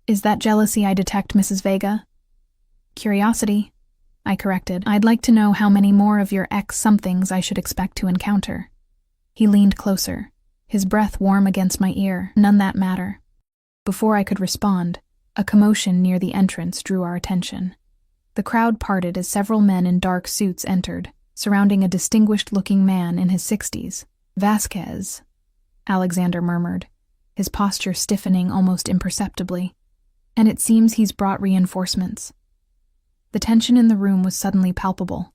"Is that jealousy I detect, Mrs. Vega?" "Curiosity," I corrected. "I'd like to know how many more of your ex-somethings I should expect to encounter." He leaned closer, his breath warm against my ear. "None that matter." Before I could respond, a commotion near the entrance drew our attention. The crowd parted as several men in dark suits entered, surrounding a distinguished-looking man in his 60s. "Vasquez," Alexander murmured, his posture stiffening almost imperceptibly. "And it seems he's brought reinforcements." The tension in the room was suddenly palpable.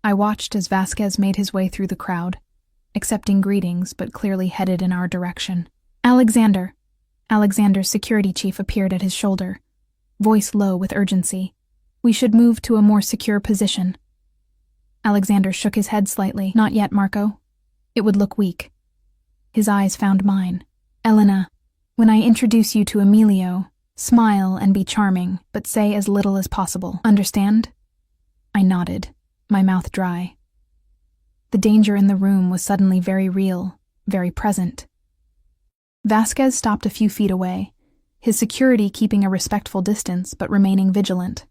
I watched as Vasquez made his way through the crowd, accepting greetings but clearly headed in our direction. "Alexander!" Alexander's security chief appeared at his shoulder, voice low with urgency. "We should move to a more secure position." Alexander shook his head slightly. "Not yet, Marco. It would look weak." His eyes found mine. "Elena, when I introduce you to Emilio, smile and be charming, but say as little as possible. Understand?" I nodded, my mouth dry. The danger in the room was suddenly very real, very present. Vasquez stopped a few feet away, his security keeping a respectful distance but remaining vigilant.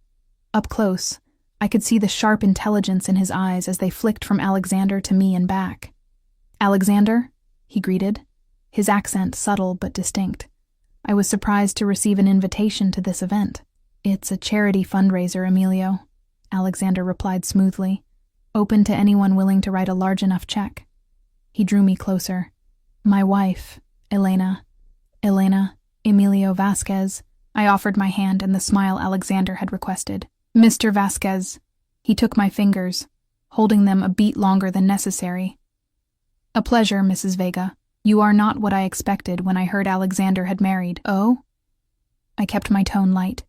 Up close, I could see the sharp intelligence in his eyes as they flicked from Alexander to me and back. "Alexander?" he greeted, his accent subtle but distinct. I was surprised to receive an invitation to this event. "It's a charity fundraiser, Emilio," Alexander replied smoothly, "open to anyone willing to write a large enough check." He drew me closer. "My wife, Elena, Emilio Vasquez." I offered my hand and the smile Alexander had requested. "Mr. Vasquez." He took my fingers, holding them a beat longer than necessary. "A pleasure, Mrs. Vega. You are not what I expected when I heard Alexander had married." "Oh?" I kept my tone light.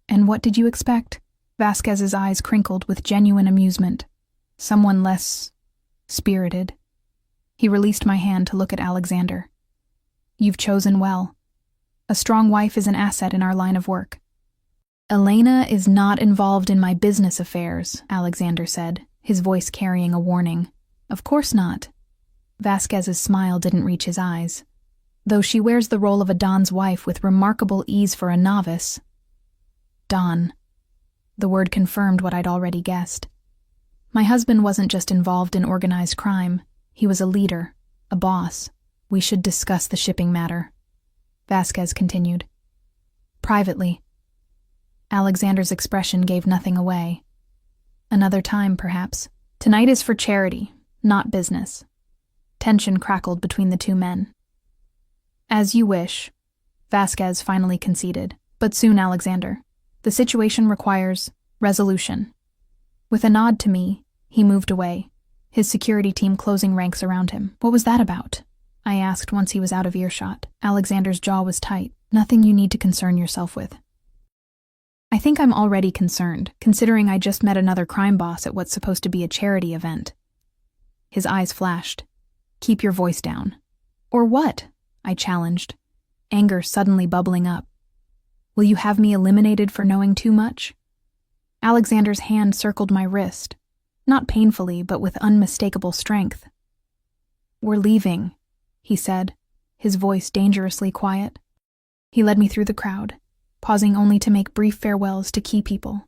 "And what did you expect?" Vasquez's eyes crinkled with genuine amusement. "Someone less spirited." He released my hand to look at Alexander. "You've chosen well. A strong wife is an asset in our line of work." "Elena is not involved in my business affairs," Alexander said, his voice carrying a warning. "Of course not." Vasquez's smile didn't reach his eyes. "Though she wears the role of a Don's wife with remarkable ease for a novice." Don. The word confirmed what I'd already guessed. My husband wasn't just involved in organized crime. He was a leader, a boss. "We should discuss the shipping matter," Vasquez continued. "Privately." Alexander's expression gave nothing away. "Another time, perhaps. Tonight is for charity, not business." Tension crackled between the two men. "As you wish," Vasquez finally conceded. "But soon, Alexander. The situation requires resolution." With a nod to me, he moved away, his security team closing ranks around him. "What was that about?" I asked once he was out of earshot. Alexander's jaw was tight. "Nothing you need to concern yourself with." I think I'm already concerned, considering I just met another crime boss at what's supposed to be a charity event. His eyes flashed. "Keep your voice down." "Or what?" I challenged, anger suddenly bubbling up. "Will you have me eliminated for knowing too much?" Alexander's hand circled my wrist, not painfully, but with unmistakable strength. "We're leaving," he said, his voice dangerously quiet. He led me through the crowd, pausing only to make brief farewells to key people,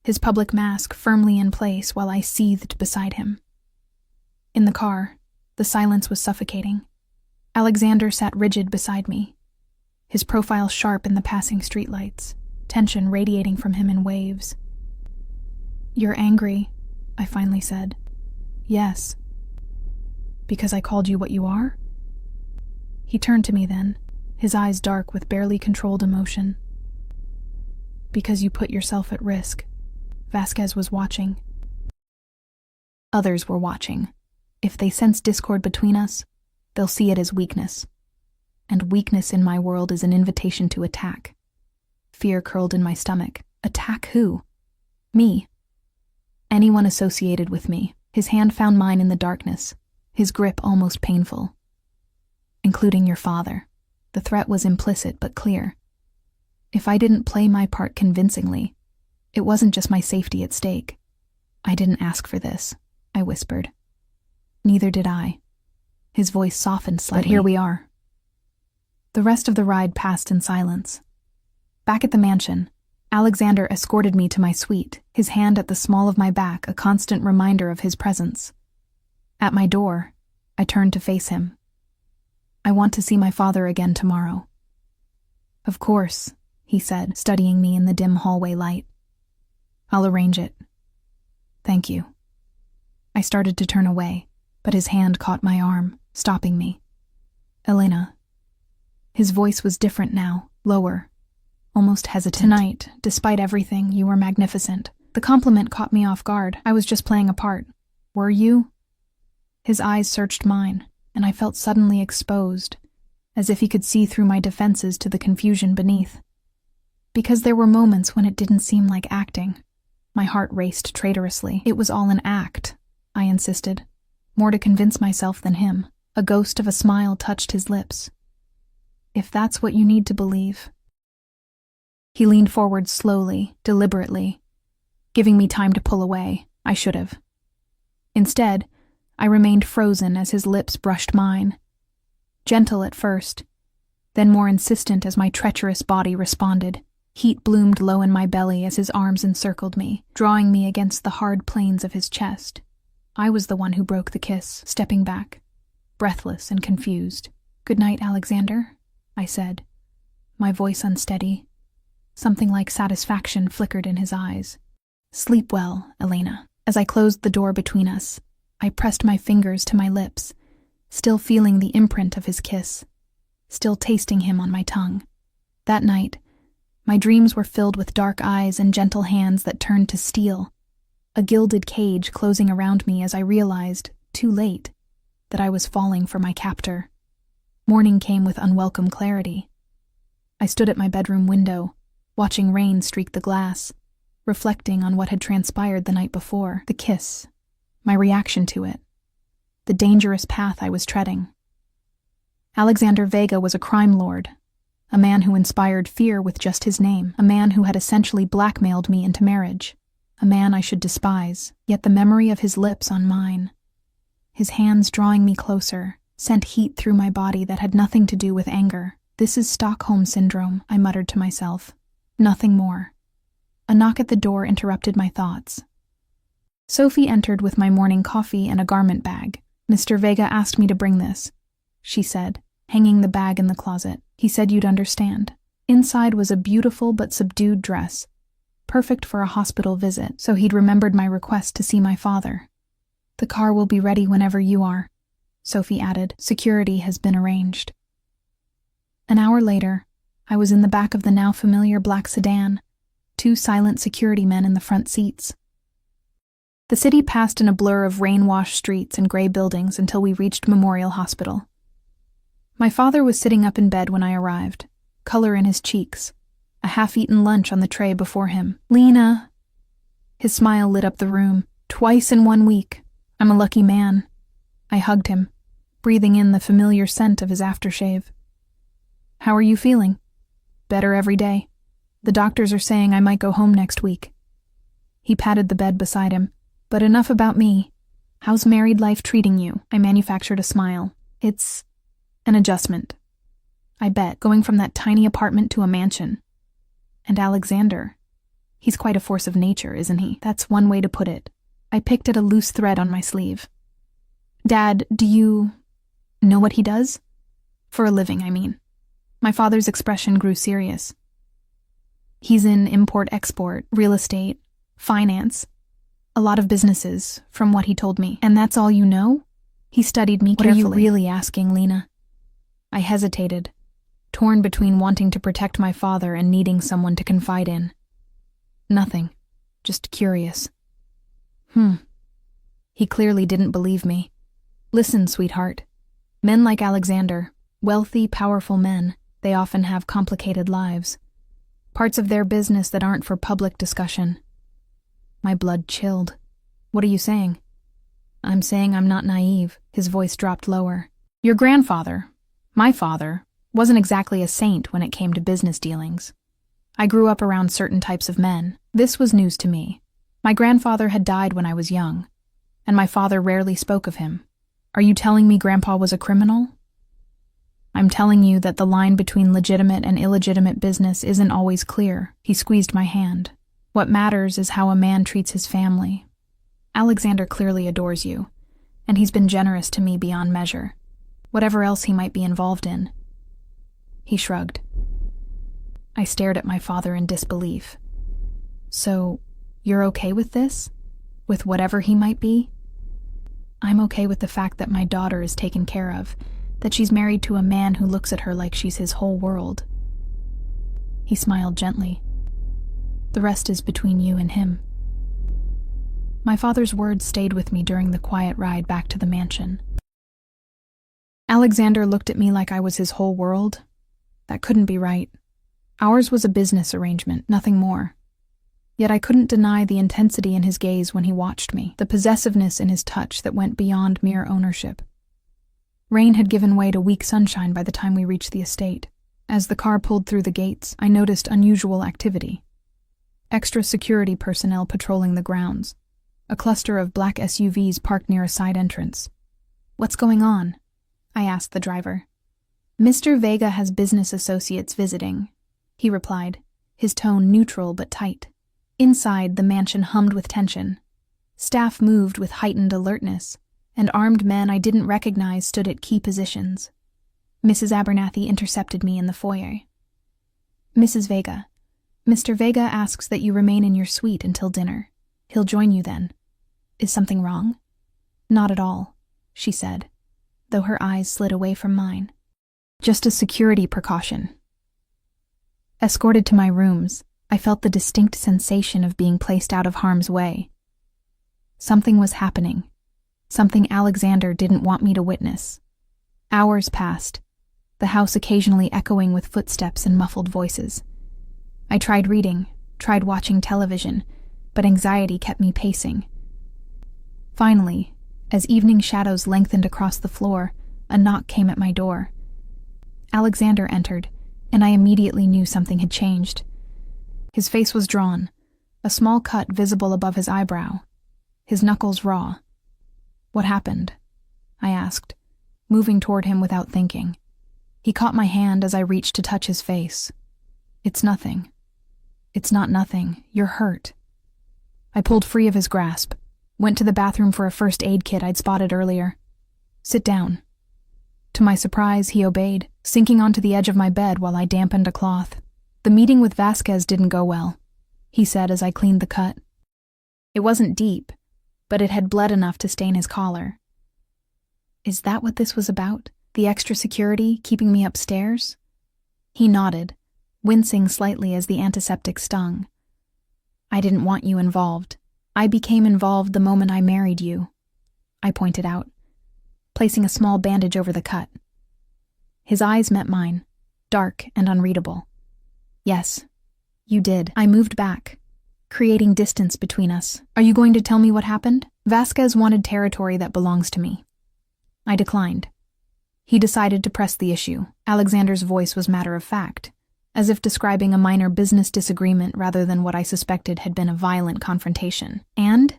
his public mask firmly in place while I seethed beside him. In the car, the silence was suffocating. Alexander sat rigid beside me, his profile sharp in the passing streetlights, tension radiating from him in waves. "You're angry," I finally said. "Yes." "Because I called you what you are?" He turned to me then, his eyes dark with barely controlled emotion. "Because you put yourself at risk." Vasquez was watching. Others were watching. If they sense discord between us, they'll see it as weakness. And weakness in my world is an invitation to attack. Fear curled in my stomach. Attack who? Me. Anyone associated with me. His hand found mine in the darkness, his grip almost painful. "Including your father." The threat was implicit but clear. If I didn't play my part convincingly, it wasn't just my safety at stake. "I didn't ask for this," I whispered. "Neither did I." His voice softened slightly. "But here we are." The rest of the ride passed in silence. Back at the mansion, Alexander escorted me to my suite, his hand at the small of my back, a constant reminder of his presence. At my door, I turned to face him. "I want to see my father again tomorrow." "Of course," he said, studying me in the dim hallway light. "I'll arrange it." "Thank you." I started to turn away, but his hand caught my arm, stopping me. "Elena." His voice was different now, lower, almost hesitant. "Tonight, despite everything, you were magnificent." The compliment caught me off guard. I was just playing a part. "Were you?" His eyes searched mine, and I felt suddenly exposed, as if he could see through my defenses to the confusion beneath. Because there were moments when it didn't seem like acting. My heart raced traitorously. "It was all an act," I insisted, more to convince myself than him. A ghost of a smile touched his lips. "If that's what you need to believe." He leaned forward slowly, deliberately, giving me time to pull away. I should have. Instead, I remained frozen as his lips brushed mine. Gentle at first, then more insistent as my treacherous body responded. Heat bloomed low in my belly as his arms encircled me, drawing me against the hard planes of his chest. I was the one who broke the kiss, stepping back, breathless and confused. "Good night, Alexander," I said, my voice unsteady. Something like satisfaction flickered in his eyes. "Sleep well, Elena." As I closed the door between us, I pressed my fingers to my lips, still feeling the imprint of his kiss, still tasting him on my tongue. That night, my dreams were filled with dark eyes and gentle hands that turned to steel. a gilded cage closing around me as I realized, too late, that I was falling for my captor. Morning came with unwelcome clarity. I stood at my bedroom window, watching rain streak the glass, reflecting on what had transpired the night before, the kiss, my reaction to it, the dangerous path I was treading. Alexander Vega was a crime lord, a man who inspired fear with just his name, a man who had essentially blackmailed me into marriage, a man I should despise, yet the memory of his lips on mine, his hands drawing me closer, sent heat through my body that had nothing to do with anger. This is Stockholm Syndrome, I muttered to myself. Nothing more. A knock at the door interrupted my thoughts. Sophie entered with my morning coffee and a garment bag. "Mr. Vega asked me to bring this," she said, hanging the bag in the closet. "He said you'd understand." Inside was a beautiful but subdued dress, perfect for a hospital visit, so he'd remembered my request to see my father. "The car will be ready whenever you are," Sophie added. "Security has been arranged." An hour later, I was in the back of the now familiar black sedan, 2 silent security men in the front seats. The city passed in a blur of rain-washed streets and gray buildings until we reached Memorial Hospital. My father was sitting up in bed when I arrived, color in his cheeks, a half-eaten lunch on the tray before him. "Lena!" His smile lit up the room. "Twice in 1 week. I'm a lucky man." I hugged him, breathing in the familiar scent of his aftershave. "How are you feeling?" "Better every day. The doctors are saying I might go home next week." He patted the bed beside him. "But enough about me. How's married life treating you?" I manufactured a smile. "It's an adjustment. I bet, going from that tiny apartment to a mansion. And Alexander, he's quite a force of nature, isn't he?" "That's one way to put it." I picked at a loose thread on my sleeve. "Dad, do you know what he does? For a living, I mean." My father's expression grew serious. "He's in import-export, real estate, finance, a lot of businesses, from what he told me." "And that's all you know?" He studied me carefully. "What are you really asking, Lena?" I hesitated, torn between wanting to protect my father and needing someone to confide in. "Nothing. Just curious." He clearly didn't believe me. "Listen, sweetheart. Men like Alexander, wealthy, powerful men, they often have complicated lives. Parts of their business that aren't for public discussion." My blood chilled. "What are you saying?" "I'm saying I'm not naive." His voice dropped lower. "Your grandfather, my father, wasn't exactly a saint when it came to business dealings. I grew up around certain types of men. This was news to me. My grandfather had died when I was young, and my father rarely spoke of him. Are you telling me Grandpa was a criminal?" "I'm telling you that the line between legitimate and illegitimate business isn't always clear." He squeezed my hand. "What matters is how a man treats his family. Alexander clearly adores you, and he's been generous to me beyond measure. Whatever else he might be involved in." He shrugged. I stared at my father in disbelief. "So, you're okay with this? With whatever he might be?" "I'm okay with the fact that my daughter is taken care of, that she's married to a man who looks at her like she's his whole world." He smiled gently. "The rest is between you and him." My father's words stayed with me during the quiet ride back to the mansion. Alexander looked at me like I was his whole world. That couldn't be right. Ours was a business arrangement, nothing more. Yet I couldn't deny the intensity in his gaze when he watched me, the possessiveness in his touch that went beyond mere ownership. Rain had given way to weak sunshine by the time we reached the estate. As the car pulled through the gates, I noticed unusual activity. Extra security personnel patrolling the grounds. A cluster of black SUVs parked near a side entrance. "What's going on?" I asked the driver. "Mr. Vega has business associates visiting," he replied, his tone neutral but tight. Inside, the mansion hummed with tension. Staff moved with heightened alertness, and armed men I didn't recognize stood at key positions. Mrs. Abernathy intercepted me in the foyer. "Mrs. Vega, Mr. Vega asks that you remain in your suite until dinner. He'll join you then. Is something wrong?" "Not at all," she said, though her eyes slid away from mine. "Just a security precaution." Escorted to my rooms, I felt the distinct sensation of being placed out of harm's way. Something was happening. Something Alexander didn't want me to witness. Hours passed, the house occasionally echoing with footsteps and muffled voices. I tried reading, tried watching television, but anxiety kept me pacing. Finally, as evening shadows lengthened across the floor, a knock came at my door. Alexander entered, and I immediately knew something had changed. His face was drawn, a small cut visible above his eyebrow, his knuckles raw. "What happened?" I asked, moving toward him without thinking. He caught my hand as I reached to touch his face. "It's nothing." "It's not nothing. You're hurt." I pulled free of his grasp, went to the bathroom for a first aid kit I'd spotted earlier. "Sit down." To my surprise, he obeyed, sinking onto the edge of my bed while I dampened a cloth. "The meeting with Vasquez didn't go well," he said as I cleaned the cut. It wasn't deep, but it had bled enough to stain his collar. "Is that what this was about? The extra security keeping me upstairs?" He nodded, wincing slightly as the antiseptic stung. "I didn't want you involved. I became involved the moment I married you," I pointed out, placing a small bandage over the cut. His eyes met mine, dark and unreadable. "Yes, you did." I moved back, creating distance between us. "Are you going to tell me what happened?" "Vasquez wanted territory that belongs to me." I declined. He decided to press the issue. Alexander's voice was matter of fact, as if describing a minor business disagreement rather than what I suspected had been a violent confrontation. And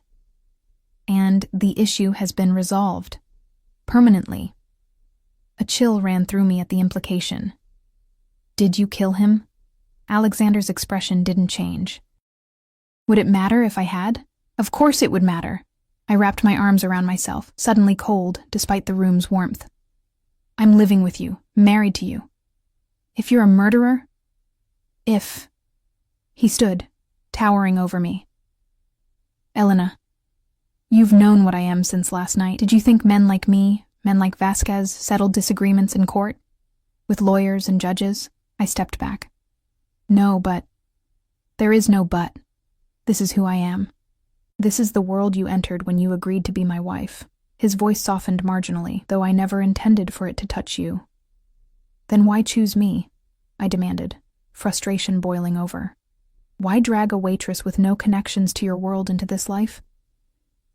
the issue has been resolved. Permanently. A chill ran through me at the implication. "Did you kill him?" Alexander's expression didn't change. "Would it matter if I had?" "Of course it would matter." I wrapped my arms around myself, suddenly cold despite the room's warmth. "I'm living with you, married to you. If you're a murderer..." "If..." He stood, towering over me. "Elena, you've known what I am since last night. Did you think men like me, men like Vasquez, settled disagreements in court? With lawyers and judges?" I stepped back. "No, but..." "There is no but. This is who I am. This is the world you entered when you agreed to be my wife." His voice softened marginally, though I never intended for it to touch you. "Then why choose me?" I demanded, frustration boiling over. "Why drag a waitress with no connections to your world into this life?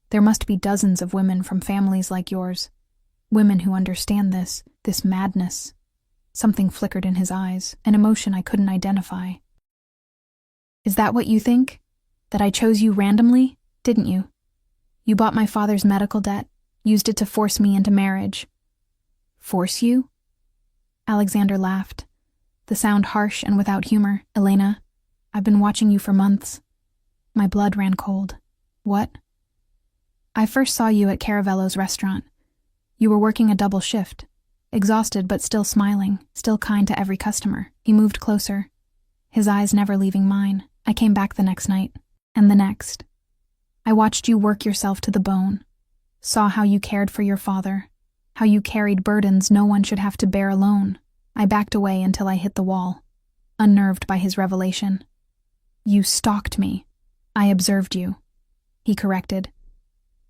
There must be dozens of women from families like yours, women who understand this madness." Something flickered in his eyes, an emotion I couldn't identify. "Is that what you think? That I chose you randomly? Didn't you? You bought my father's medical debt, used it to force me into marriage." "Force you?" Alexander laughed, the sound harsh and without humor. "Elena, I've been watching you for months." My blood ran cold. "What?" "I first saw you at Caravello's restaurant. You were working a double shift, exhausted but still smiling, still kind to every customer." He moved closer, his eyes never leaving mine. "I came back the next night, and the next. I watched you work yourself to the bone, saw how you cared for your father, how you carried burdens no one should have to bear alone." I backed away until I hit the wall, unnerved by his revelation. "You stalked me. I observed you," he corrected.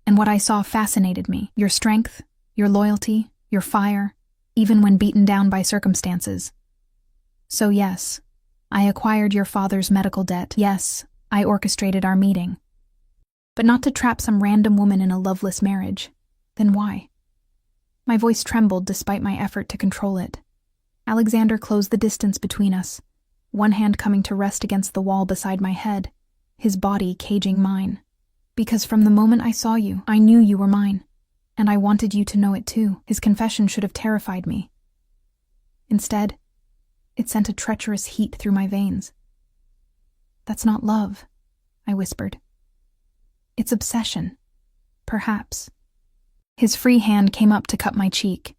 "And what I saw fascinated me. Your strength, your loyalty, your fire, even when beaten down by circumstances. So yes, I acquired your father's medical debt. Yes, I orchestrated our meeting. But not to trap some random woman in a loveless marriage. Then why?" My voice trembled despite my effort to control it. Alexander closed the distance between us, one hand coming to rest against the wall beside my head, his body caging mine. "Because from the moment I saw you, I knew you were mine, and I wanted you to know it too." His confession should have terrified me. Instead, it sent a treacherous heat through my veins. "That's not love," I whispered. "It's obsession. Perhaps." His free hand came up to cup my cheek,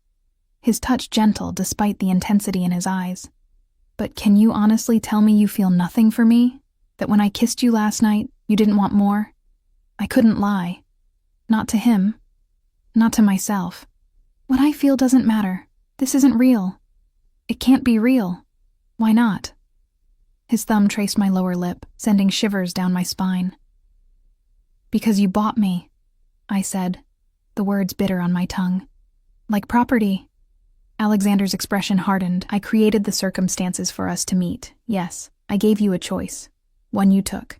his touch gentle despite the intensity in his eyes. "But can you honestly tell me you feel nothing for me? That when I kissed you last night, you didn't want more?" I couldn't lie. Not to him. Not to myself. "What I feel doesn't matter. This isn't real. It can't be real. Why not?" His thumb traced my lower lip, sending shivers down my spine. "Because you bought me. I said, the words bitter on my tongue. Like property. Alexander's expression hardened. I created the circumstances for us to meet. Yes, I gave you a choice. One you took.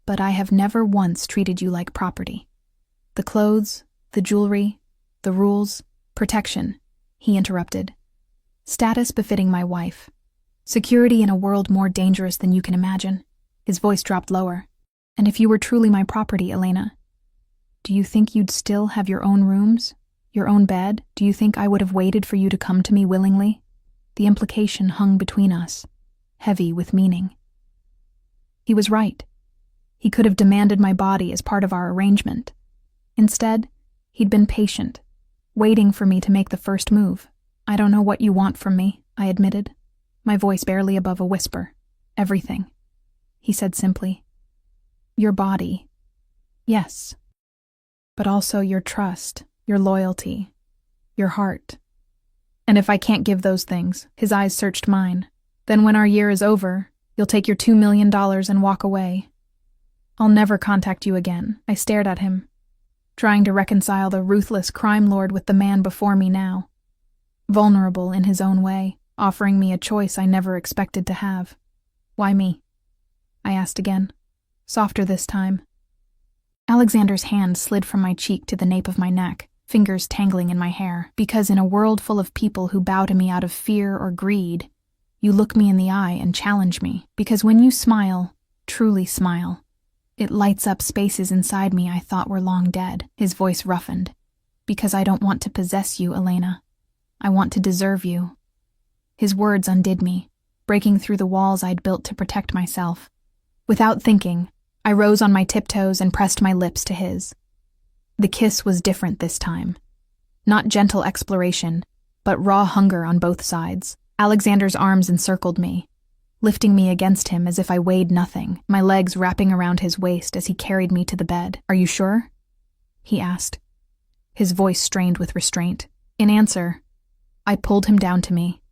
But I have never once treated you like property. The clothes, the jewelry, the rules, protection, he interrupted. Status befitting my wife. Security in a world more dangerous than you can imagine. His voice dropped lower. And if you were truly my property, Elena, do you think you'd still have your own rooms? Your own bed? Do you think I would have waited for you to come to me willingly? The implication hung between us, heavy with meaning. He was right. He could have demanded my body as part of our arrangement. Instead, he'd been patient, waiting for me to make the first move. I don't know what you want from me, I admitted, my voice barely above a whisper. Everything, he said simply. Your body. Yes. But also your trust, your loyalty, your heart. And if I can't give those things, his eyes searched mine, then when our year is over, you'll take your $2 million and walk away. I'll never contact you again. I stared at him, trying to reconcile the ruthless crime lord with the man before me now. Vulnerable in his own way, offering me a choice I never expected to have. Why me? I asked again, softer this time. Alexander's hand slid from my cheek to the nape of my neck, fingers tangling in my hair, because in a world full of people who bow to me out of fear or greed, you look me in the eye and challenge me, because when you smile, truly smile, it lights up spaces inside me I thought were long dead. His voice roughened. Because I don't want to possess you, Elena. I want to deserve you. His words undid me, breaking through the walls I'd built to protect myself. Without thinking, I rose on my tiptoes and pressed my lips to his. The kiss was different this time. Not gentle exploration, but raw hunger on both sides. Alexander's arms encircled me, lifting me against him as if I weighed nothing, my legs wrapping around his waist as he carried me to the bed. Are you sure? He asked, his voice strained with restraint. In answer, I pulled him down to me,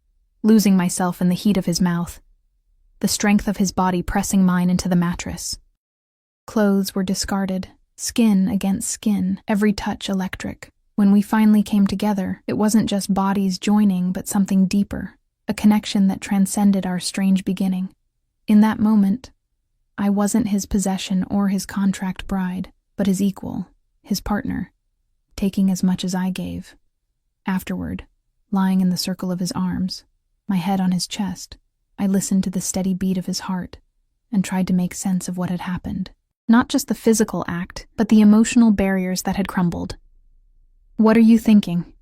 losing myself in the heat of his mouth, the strength of his body pressing mine into the mattress. Clothes were discarded, skin against skin, every touch electric. When we finally came together, it wasn't just bodies joining, but something deeper, a connection that transcended our strange beginning. In that moment, I wasn't his possession or his contract bride, but his equal, his partner, taking as much as I gave. Afterward, lying in the circle of his arms, my head on his chest, I listened to the steady beat of his heart and tried to make sense of what had happened. Not just the physical act, but the emotional barriers that had crumbled. What are you thinking?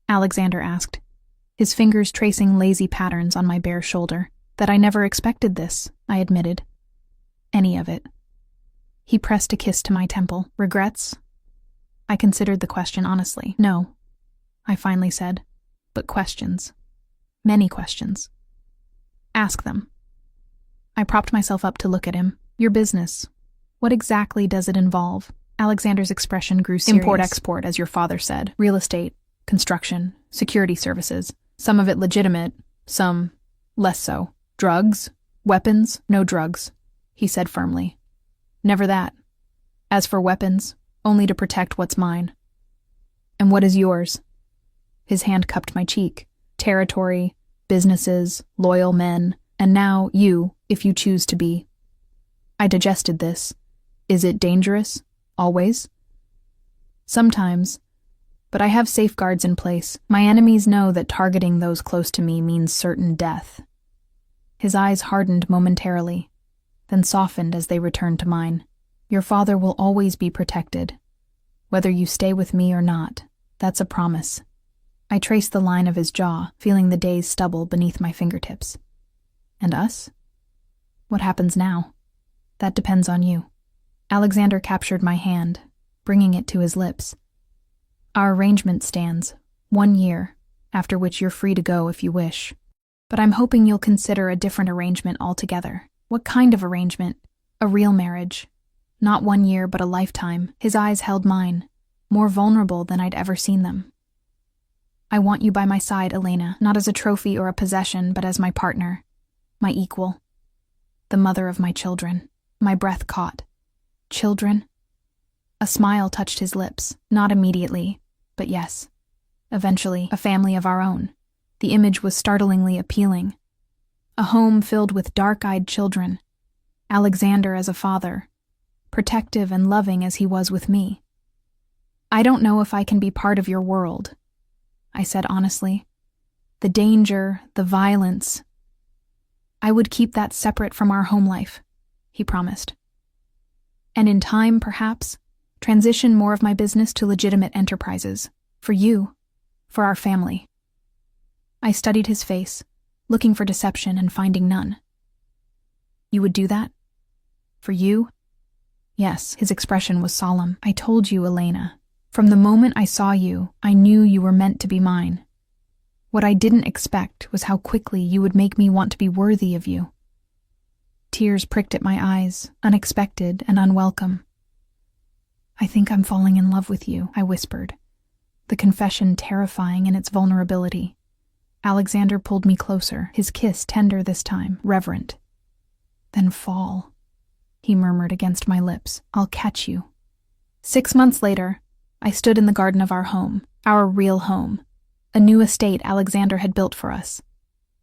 Alexander asked, his fingers tracing lazy patterns on my bare shoulder. That I never expected this, I admitted. Any of it. He pressed a kiss to my temple. Regrets? I considered the question honestly. No, I finally said, but questions. Many questions. Ask them. I propped myself up to look at him. Your business. What exactly does it involve? Alexander's expression grew serious. Import-export, as your father said. Real estate, construction, security services. Some of it legitimate, some less so. Drugs? Weapons? No drugs, he said firmly. Never that. As for weapons, only to protect what's mine. And what is yours? His hand cupped my cheek. Territory, businesses, loyal men, and now you, if you choose to be. I digested this. Is it dangerous? Always? Sometimes. But I have safeguards in place. My enemies know that targeting those close to me means certain death. His eyes hardened momentarily, then softened as they returned to mine. Your father will always be protected. Whether you stay with me or not, that's a promise. I traced the line of his jaw, feeling the day's stubble beneath my fingertips. And us? What happens now? That depends on you. Alexander captured my hand, bringing it to his lips. Our arrangement stands, 1 year, after which you're free to go if you wish. But I'm hoping you'll consider a different arrangement altogether. What kind of arrangement? A real marriage. Not 1 year, but a lifetime. His eyes held mine, more vulnerable than I'd ever seen them. I want you by my side, Elena, not as a trophy or a possession, but as my partner, my equal, the mother of my children. My breath caught. Children? A smile touched his lips, not immediately, but yes. Eventually, a family of our own. The image was startlingly appealing. A home filled with dark-eyed children. Alexander as a father, protective and loving as he was with me. I don't know if I can be part of your world, I said honestly. The danger, the violence. I would keep that separate from our home life, he promised. And in time, perhaps, transition more of my business to legitimate enterprises. For you, for our family. I studied his face, looking for deception and finding none. You would do that? For you? Yes, his expression was solemn. I told you, Elena. From the moment I saw you, I knew you were meant to be mine. What I didn't expect was how quickly you would make me want to be worthy of you. Tears pricked at my eyes, unexpected and unwelcome. I think I'm falling in love with you, I whispered, the confession terrifying in its vulnerability. Alexander pulled me closer, his kiss tender this time, reverent. Then fall, he murmured against my lips. I'll catch you. 6 months later, I stood in the garden of our home, our real home, a new estate Alexander had built for us,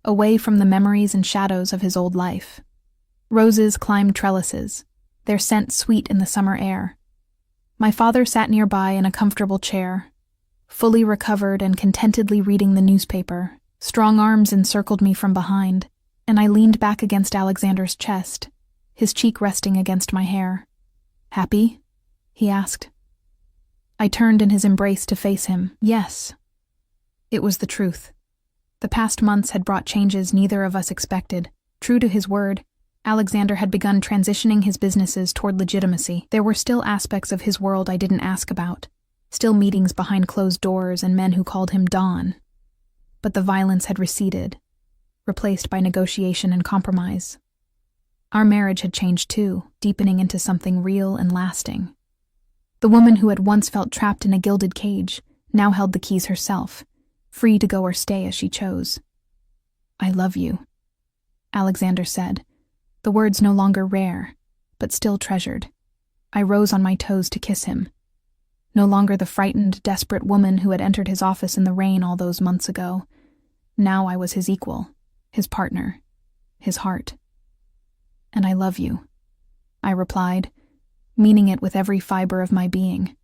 away from the memories and shadows of his old life. Roses climbed trellises, their scent sweet in the summer air. My father sat nearby in a comfortable chair, fully recovered and contentedly reading the newspaper. Strong arms encircled me from behind, and I leaned back against Alexander's chest, his cheek resting against my hair. Happy? He asked. I turned in his embrace to face him. Yes. It was the truth. The past months had brought changes neither of us expected. True to his word, Alexander had begun transitioning his businesses toward legitimacy. There were still aspects of his world I didn't ask about, still meetings behind closed doors and men who called him Don. But the violence had receded, replaced by negotiation and compromise. Our marriage had changed too, deepening into something real and lasting. The woman who had once felt trapped in a gilded cage now held the keys herself, free to go or stay as she chose. I love you, Alexander said, the words no longer rare, but still treasured. I rose on my toes to kiss him. No longer the frightened, desperate woman who had entered his office in the rain all those months ago. Now I was his equal, his partner, his heart. And I love you, I replied, meaning it with every fiber of my being.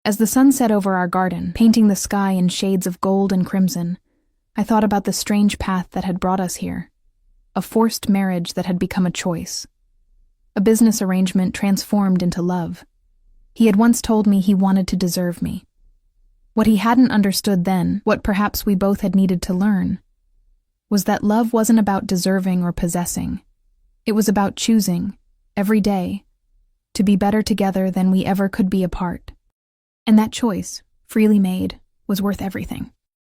As the sun set over our garden, painting the sky in shades of gold and crimson, I thought about the strange path that had brought us here, a forced marriage that had become a choice, a business arrangement transformed into love. He had once told me he wanted to deserve me. What he hadn't understood then, what perhaps we both had needed to learn, was that love wasn't about deserving or possessing. It was about choosing, every day, to be better together than we ever could be apart. And that choice, freely made, was worth everything.